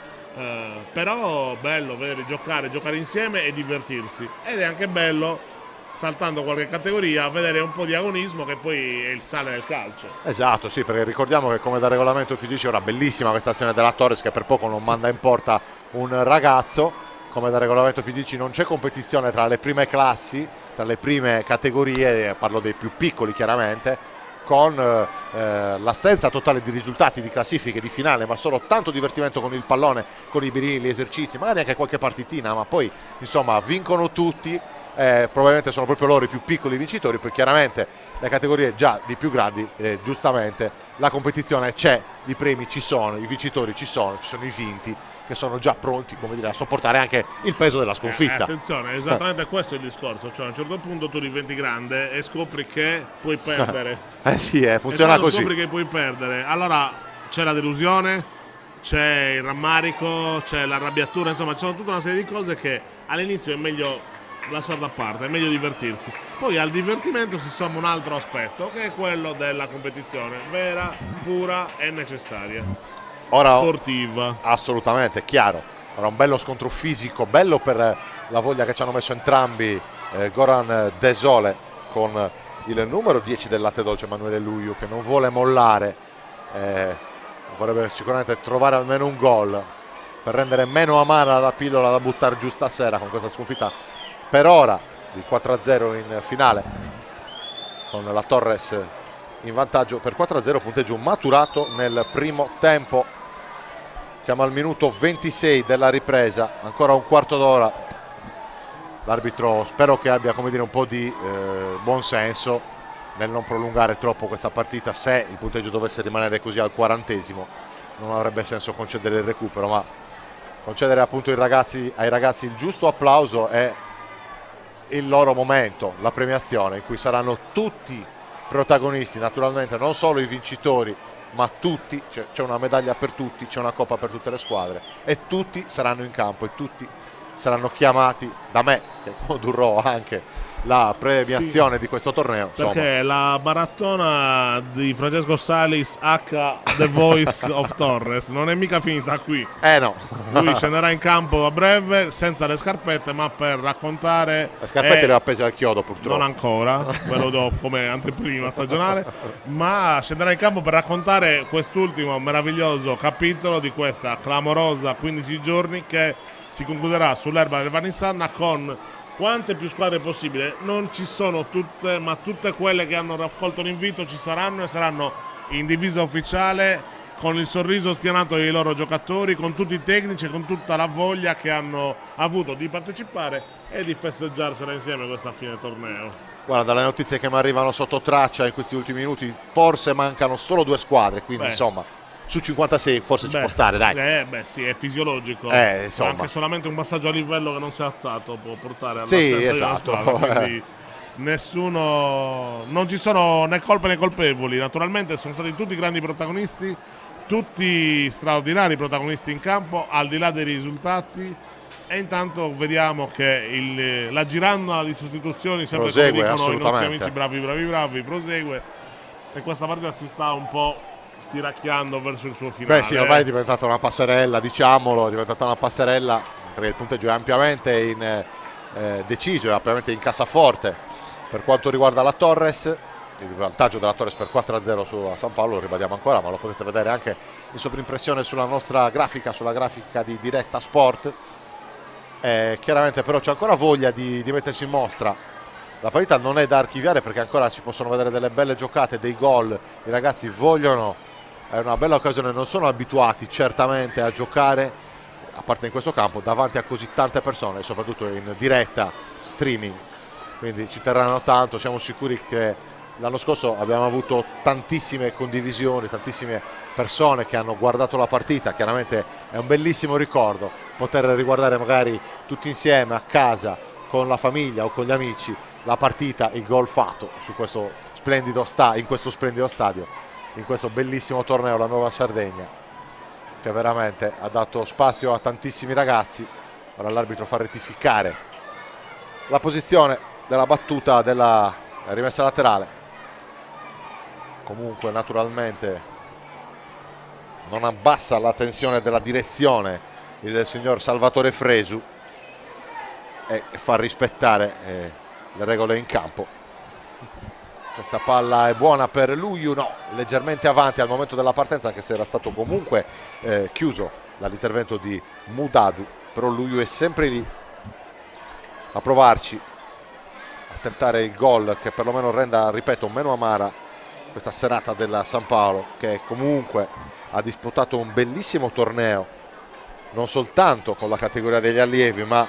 Però bello vedere giocare insieme e divertirsi, ed è anche bello, saltando qualche categoria, vedere un po' di agonismo che poi è il sale del calcio. Esatto, sì, perché ricordiamo che come da regolamento FIGC era bellissima questa azione della Torres, che per poco non manda in porta un ragazzo. Come da regolamento FIGC non c'è competizione tra le prime classi, tra le prime categorie, parlo dei più piccoli chiaramente, con l'assenza totale di risultati, di classifiche, di finale, ma solo tanto divertimento con il pallone, con i birini, gli esercizi, magari anche qualche partitina, ma poi insomma vincono tutti. Probabilmente sono proprio loro i più piccoli vincitori. Poi chiaramente le categorie già di più grandi, giustamente la competizione c'è, i premi ci sono, i vincitori ci sono i vinti che sono già pronti, come dire, a sopportare anche il peso della sconfitta. Attenzione, esattamente questo è il discorso, cioè a un certo punto tu diventi grande e scopri che puoi perdere. Sì, funziona così. Scopri che puoi perdere, allora c'è la delusione, c'è il rammarico, c'è l'arrabbiatura, insomma ci sono tutta una serie di cose che all'inizio è meglio lasciare da parte, è meglio divertirsi. Poi al divertimento si somma un altro aspetto, che è quello della competizione vera, pura e necessaria, Ora, sportiva. assolutamente, chiaro. Ora un bello scontro fisico, bello per la voglia che ci hanno messo entrambi Goran Desole con il numero 10 del latte dolce Emanuele Luiu, che non vuole mollare, vorrebbe sicuramente trovare almeno un gol per rendere meno amara la pillola da buttare giù stasera con questa sconfitta. Per ora il 4-0 in finale con la Torres in vantaggio per 4-0, punteggio maturato nel primo tempo. Siamo al minuto 26 della ripresa, ancora un quarto d'ora. L'arbitro spero che abbia, come dire, un po' di buon senso nel non prolungare troppo questa partita. Se il punteggio dovesse rimanere così al 40esimo non avrebbe senso concedere il recupero, ma concedere appunto ai ragazzi il giusto applauso e il loro momento, la premiazione in cui saranno tutti protagonisti, naturalmente non solo i vincitori ma tutti, c'è una medaglia per tutti, c'è una coppa per tutte le squadre e tutti saranno in campo e tutti saranno chiamati da me, che condurrò anche la premiazione di questo torneo. Perché la barattona di Francesco Salis H The Voice of Torres non è mica finita qui. No. Lui scenderà in campo a breve senza le scarpette, ma per raccontare. Le scarpette le ho appese al chiodo, purtroppo. Non ancora, ve lo do come anteprima stagionale, ma scenderà in campo per raccontare quest'ultimo meraviglioso capitolo di questa clamorosa 15 giorni che si concluderà sull'erba del Vanissanna con quante più squadre possibile. Non ci sono tutte, ma tutte quelle che hanno raccolto l'invito ci saranno e saranno in divisa ufficiale, con il sorriso spianato dei loro giocatori, con tutti i tecnici e con tutta la voglia che hanno avuto di partecipare e di festeggiarsela insieme questa fine torneo. Guarda, dalle notizie che mi arrivano sotto traccia in questi ultimi minuti, forse mancano solo 2 squadre, quindi insomma su 56 forse ci può stare, dai. Sì, è fisiologico. Insomma. Anche solamente un passaggio a livello che non si è adattato può portare alla esatto. Squadra, quindi non ci sono né colpe né colpevoli. Naturalmente sono stati tutti grandi protagonisti, tutti straordinari protagonisti in campo, al di là dei risultati. E intanto vediamo che la girandola di sostituzioni, sempre prosegue, come dicono i nostri amici bravi, prosegue. E questa partita si sta un po' stiracchiando verso il suo finale. Sì, ormai è diventata una passerella, diciamolo, è diventata una passerella, perché il punteggio è ampiamente deciso, è ampiamente in cassaforte. Per quanto riguarda la Torres, il vantaggio della Torres per 4-0 sulla San Paolo, lo ribadiamo ancora, ma lo potete vedere anche in sovrimpressione sulla nostra grafica, sulla grafica di Diretta Sport. Chiaramente però c'è ancora voglia di mettersi in mostra. La partita non è da archiviare perché ancora ci possono vedere delle belle giocate, dei gol. I ragazzi vogliono, è una bella occasione, non sono abituati certamente a giocare, a parte in questo campo, davanti a così tante persone, soprattutto in diretta streaming, quindi ci terranno tanto. Siamo sicuri che l'anno scorso abbiamo avuto tantissime condivisioni, tantissime persone che hanno guardato la partita. Chiaramente è un bellissimo ricordo poter riguardare magari tutti insieme a casa con la famiglia o con gli amici la partita, il gol fatto su questo splendido in questo splendido stadio, in questo bellissimo torneo, la Nuova Sardegna, che veramente ha dato spazio a tantissimi ragazzi. Ora l'arbitro fa rettificare la posizione della battuta della rimessa laterale. Comunque naturalmente non abbassa la tensione della direzione il signor Salvatore Fresu e fa rispettare le regole in campo. Questa palla è buona per Luiu, no, leggermente avanti al momento della partenza, anche se era stato comunque chiuso dall'intervento di Mudadu, però Luiu è sempre lì a provarci, a tentare il gol che perlomeno renda, ripeto, meno amara questa serata della San Paolo, che comunque ha disputato un bellissimo torneo, non soltanto con la categoria degli allievi ma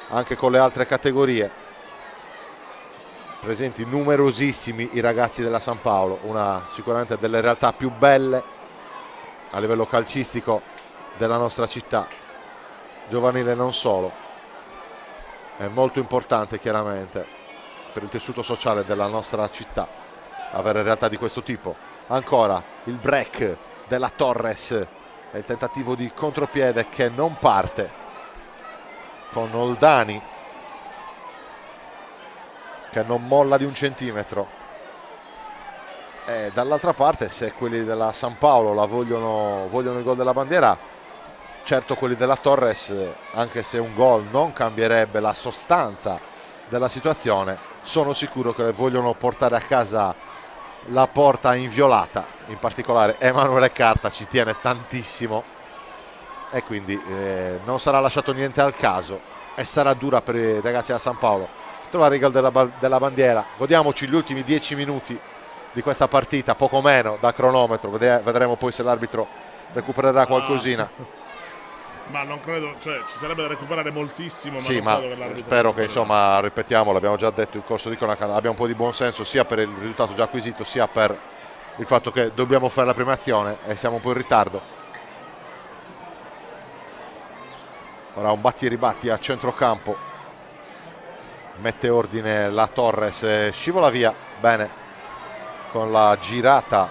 anche con le altre categorie. Presenti numerosissimi i ragazzi della San Paolo, una sicuramente delle realtà più belle a livello calcistico della nostra città, giovanile non solo. È molto importante chiaramente per il tessuto sociale della nostra città avere realtà di questo tipo. Ancora il break della Torres e il tentativo di contropiede che non parte, con Oldani che non molla di un centimetro. E dall'altra parte, se quelli della San Paolo vogliono il gol della bandiera, certo quelli della Torres, anche se un gol non cambierebbe la sostanza della situazione, sono sicuro che vogliono portare a casa la porta inviolata. In particolare Emanuele Carta ci tiene tantissimo e quindi non sarà lasciato niente al caso e sarà dura per i ragazzi della San Paolo trovare il gol della bandiera. Godiamoci gli ultimi 10 minuti di questa partita, poco meno da cronometro, vedremo poi se l'arbitro recupererà qualcosina. Ma non credo, cioè ci sarebbe da recuperare moltissimo, ma sì, non ma credo che l'arbitro spero che, insomma, ripetiamo, l'abbiamo già detto in corso di cronaca, abbia un po' di buon senso sia per il risultato già acquisito sia per il fatto che dobbiamo fare la prima azione e siamo un po' in ritardo. Ora un batti e ribatti a centrocampo, mette ordine la Torres, scivola via bene con la girata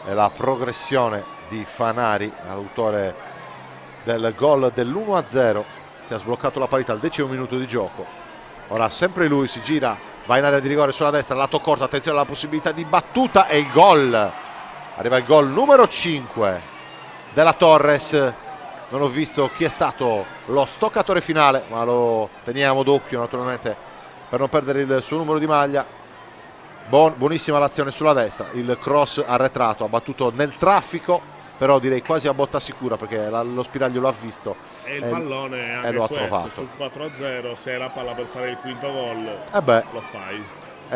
e la progressione di Fanari, autore del gol dell'1-0 che ha sbloccato la parità al 10° minuto di gioco. Ora sempre lui si gira, va in area di rigore sulla destra, lato corto, attenzione alla possibilità di battuta e il gol. Arriva il gol numero 5 della Torres. Non ho visto chi è stato lo stoccatore finale, ma lo teniamo d'occhio naturalmente per non perdere il suo numero di maglia. Buonissima l'azione sulla destra, il cross arretrato, ha battuto nel traffico, però direi quasi a botta sicura perché lo spiraglio l'ha visto e il pallone anche lo ha questo, trovato. sul 4-0, se hai la palla per fare il quinto gol lo fai.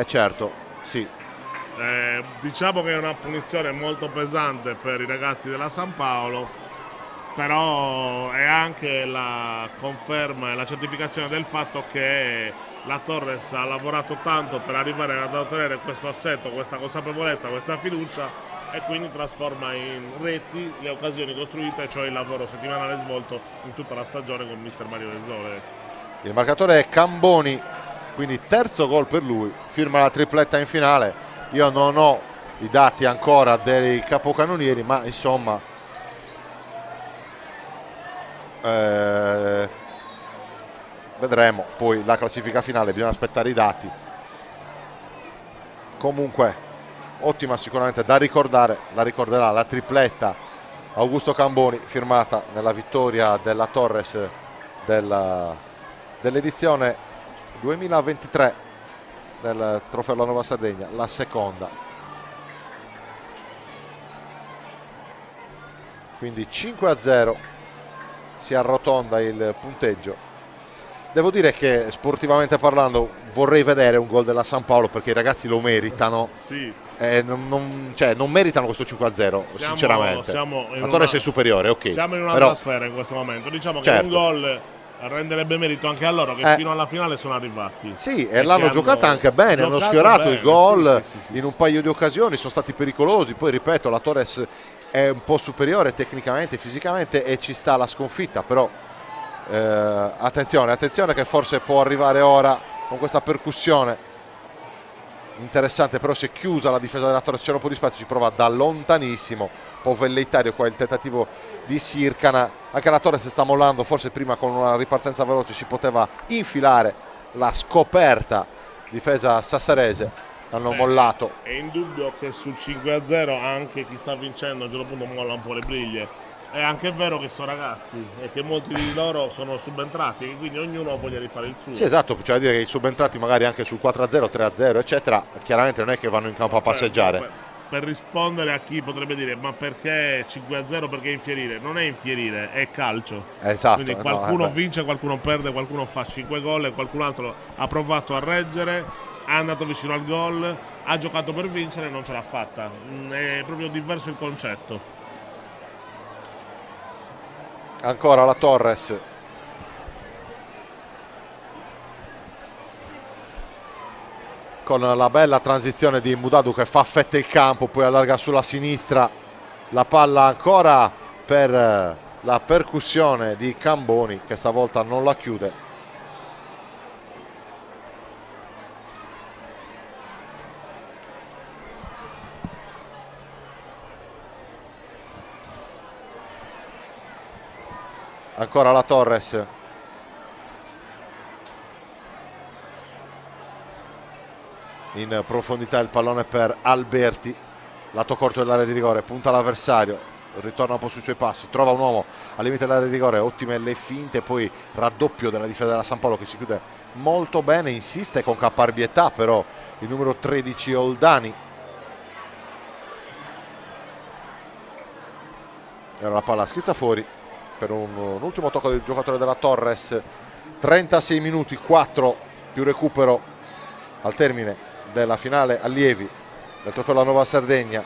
Certo, sì. Diciamo che è una punizione molto pesante per i ragazzi della San Paolo, però è anche la conferma e la certificazione del fatto che la Torres ha lavorato tanto per arrivare ad ottenere questo assetto, questa consapevolezza, questa fiducia, e quindi trasforma in reti le occasioni costruite, cioè il lavoro settimanale svolto in tutta la stagione con mister Mario De Sole. Il marcatore è Camboni, quindi terzo gol per lui, firma la tripletta in finale. Io non ho i dati ancora dei capocannonieri, ma insomma vedremo poi la classifica finale, bisogna aspettare i dati. Comunque ottima sicuramente da ricordare, la ricorderà la tripletta Augusto Camboni firmata nella vittoria della Torres dell'edizione 2023 del Trofeo La Nuova Sardegna, la seconda. Quindi 5-0 si arrotonda il punteggio. Devo dire che sportivamente parlando vorrei vedere un gol della San Paolo perché i ragazzi lo meritano. Sì. Non meritano questo 5-0 sinceramente. La Torres è superiore, ok. Siamo in una trasfera in questo momento. Diciamo che un gol renderebbe merito anche a loro che fino alla finale sono arrivati. Sì, e l'hanno giocata anche bene, hanno sfiorato il gol in un paio di occasioni, sono stati pericolosi. Poi ripeto, la Torres è un po' superiore tecnicamente, fisicamente e ci sta la sconfitta, però attenzione che forse può arrivare ora con questa percussione interessante, però si è chiusa la difesa della Torres, c'era un po' di spazio, si prova da lontanissimo, un po' velleitario qua il tentativo di Sircana, anche la Torres sta mollando, forse prima con una ripartenza veloce si poteva infilare la scoperta difesa sassarese, hanno mollato. È indubbio che sul 5-0 anche chi sta vincendo a un certo punto molla un po' le briglie. È anche vero che sono ragazzi e che molti di loro sono subentrati e quindi ognuno voglia rifare il suo. Sì, esatto, cioè dire che i subentrati magari anche sul 4-0, 3-0 eccetera, chiaramente non è che vanno in campo a passeggiare. Per rispondere a chi potrebbe dire ma perché 5-0, perché è infierire? Non è infierire, è calcio. Esatto. Quindi qualcuno vince, qualcuno perde, qualcuno fa 5 gol e qualcun altro ha provato a reggere, è andato vicino al gol, ha giocato per vincere e non ce l'ha fatta. È proprio diverso il concetto. Ancora la Torres, con la bella transizione di Mudadu che fa fette il campo, poi allarga sulla sinistra, la palla ancora per la percussione di Camboni che stavolta non la chiude. Ancora la Torres, in profondità il pallone per Alberti, lato corto dell'area di rigore, punta l'avversario, ritorna un po' sui suoi passi, trova un uomo al limite dell'area di rigore, ottime le finte, poi raddoppio della difesa della San Paolo che si chiude molto bene, insiste con caparbietà però il numero 13 Oldani. E ora la palla schizza fuori per un ultimo tocco del giocatore della Torres. 36 minuti, 4 più recupero al termine della finale allievi del trofeo La Nuova Sardegna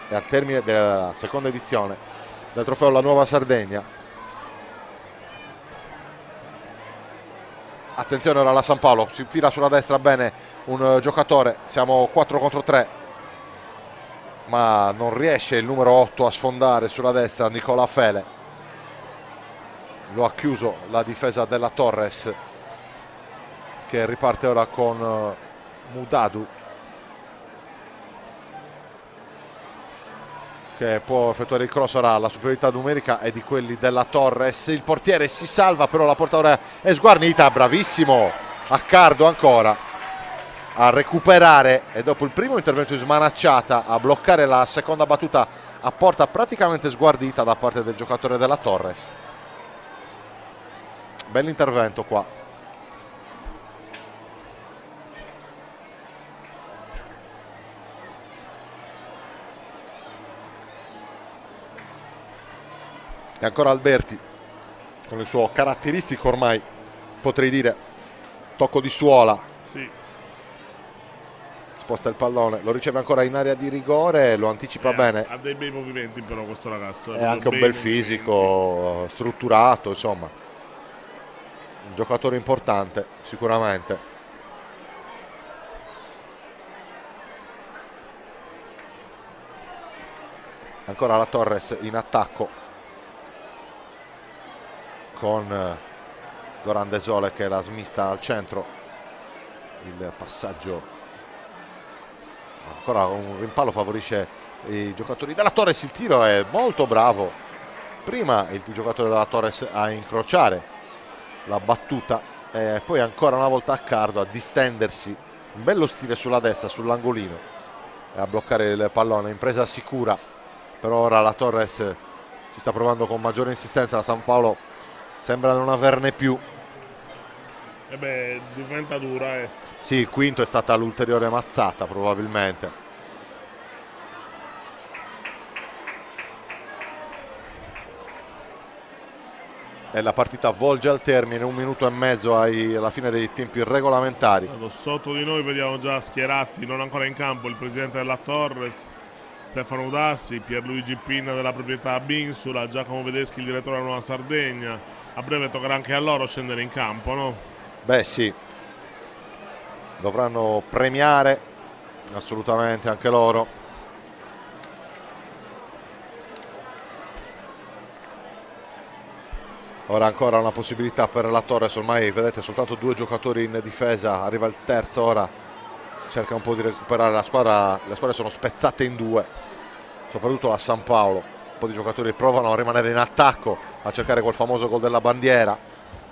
e al termine della seconda edizione del trofeo La Nuova Sardegna. Attenzione ora alla San Paolo, si infila sulla destra bene un giocatore, siamo 4 contro 3, ma non riesce il numero 8 a sfondare sulla destra Nicola Fele. Lo ha chiuso la difesa della Torres, che riparte ora con Mudadu, che può effettuare il cross. Ora la superiorità numerica è di quelli della Torres, il portiere si salva però la porta ora è sguarnita, bravissimo Accardo ancora a recuperare e dopo il primo intervento di smanacciata a bloccare la seconda battuta a porta praticamente sguardita da parte del giocatore della Torres. Bell'intervento qua. E ancora Alberti con il suo caratteristico, ormai potrei dire, tocco di suola. Sì. Sposta il pallone, lo riceve ancora in area di rigore, lo anticipa bene. Ha dei bei movimenti però questo ragazzo. È anche un bel fisico, strutturato, insomma. Un giocatore importante, sicuramente. Ancora la Torres in attacco con Goran De Sole che la smista al centro. Il passaggio, ancora un rimpallo, favorisce i giocatori della Torres. Il tiro è molto bravo, prima il giocatore della Torres a incrociare la battuta e poi ancora una volta Accardo a distendersi in bello stile sulla destra, sull'angolino, e a bloccare il pallone in presa sicura. Però ora la Torres ci sta provando con maggiore insistenza, la San Paolo sembra non averne più. E beh, diventa dura. Sì, il quinto è stata l'ulteriore mazzata probabilmente. E la partita volge al termine, 1 minuto e mezzo alla fine dei tempi regolamentari. Sotto di noi vediamo già schierati, non ancora in campo, il presidente della Torres, Stefano Udassi, Pierluigi Pinna della proprietà Binsula, Giacomo Vedeschi, il direttore della Nuova Sardegna. A breve toccherà anche a loro scendere in campo, no? Beh sì, dovranno premiare assolutamente anche loro. Ora ancora una possibilità per la Torres, ormai vedete soltanto 2 giocatori in difesa, arriva il terzo, ora cerca un po' di recuperare la squadra. Le squadre sono spezzate in 2, soprattutto la San Paolo. Un po' di giocatori provano a rimanere in attacco, a cercare quel famoso gol della bandiera,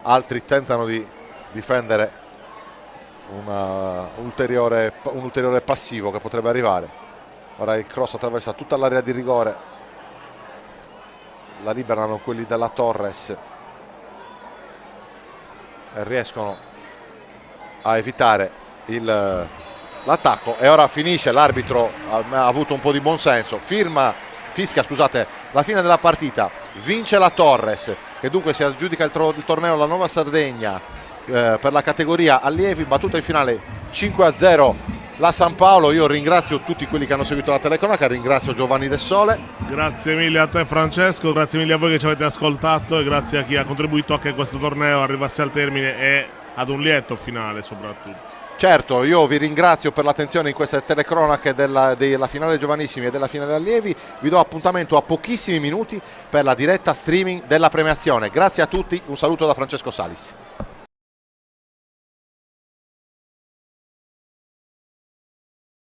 altri tentano di difendere un ulteriore passivo che potrebbe arrivare. Ora il cross attraversa tutta l'area di rigore, la liberano quelli della Torres e riescono a evitare l'attacco. E ora finisce, l'arbitro ha avuto un po' di buonsenso, fischia scusate, la fine della partita, vince la Torres che dunque si aggiudica il torneo La Nuova Sardegna per la categoria allievi, battuta in finale 5-0 la San Paolo. Io ringrazio tutti quelli che hanno seguito la telecronaca, ringrazio Giovanni De Sole. Grazie mille a te Francesco, grazie mille a voi che ci avete ascoltato e grazie a chi ha contribuito a che questo torneo arrivasse al termine e ad un lieto finale soprattutto. Certo, io vi ringrazio per l'attenzione in queste telecronache della finale giovanissimi e della finale allievi. Vi do appuntamento a pochissimi minuti per la diretta streaming della premiazione. Grazie a tutti, un saluto da Francesco Salis.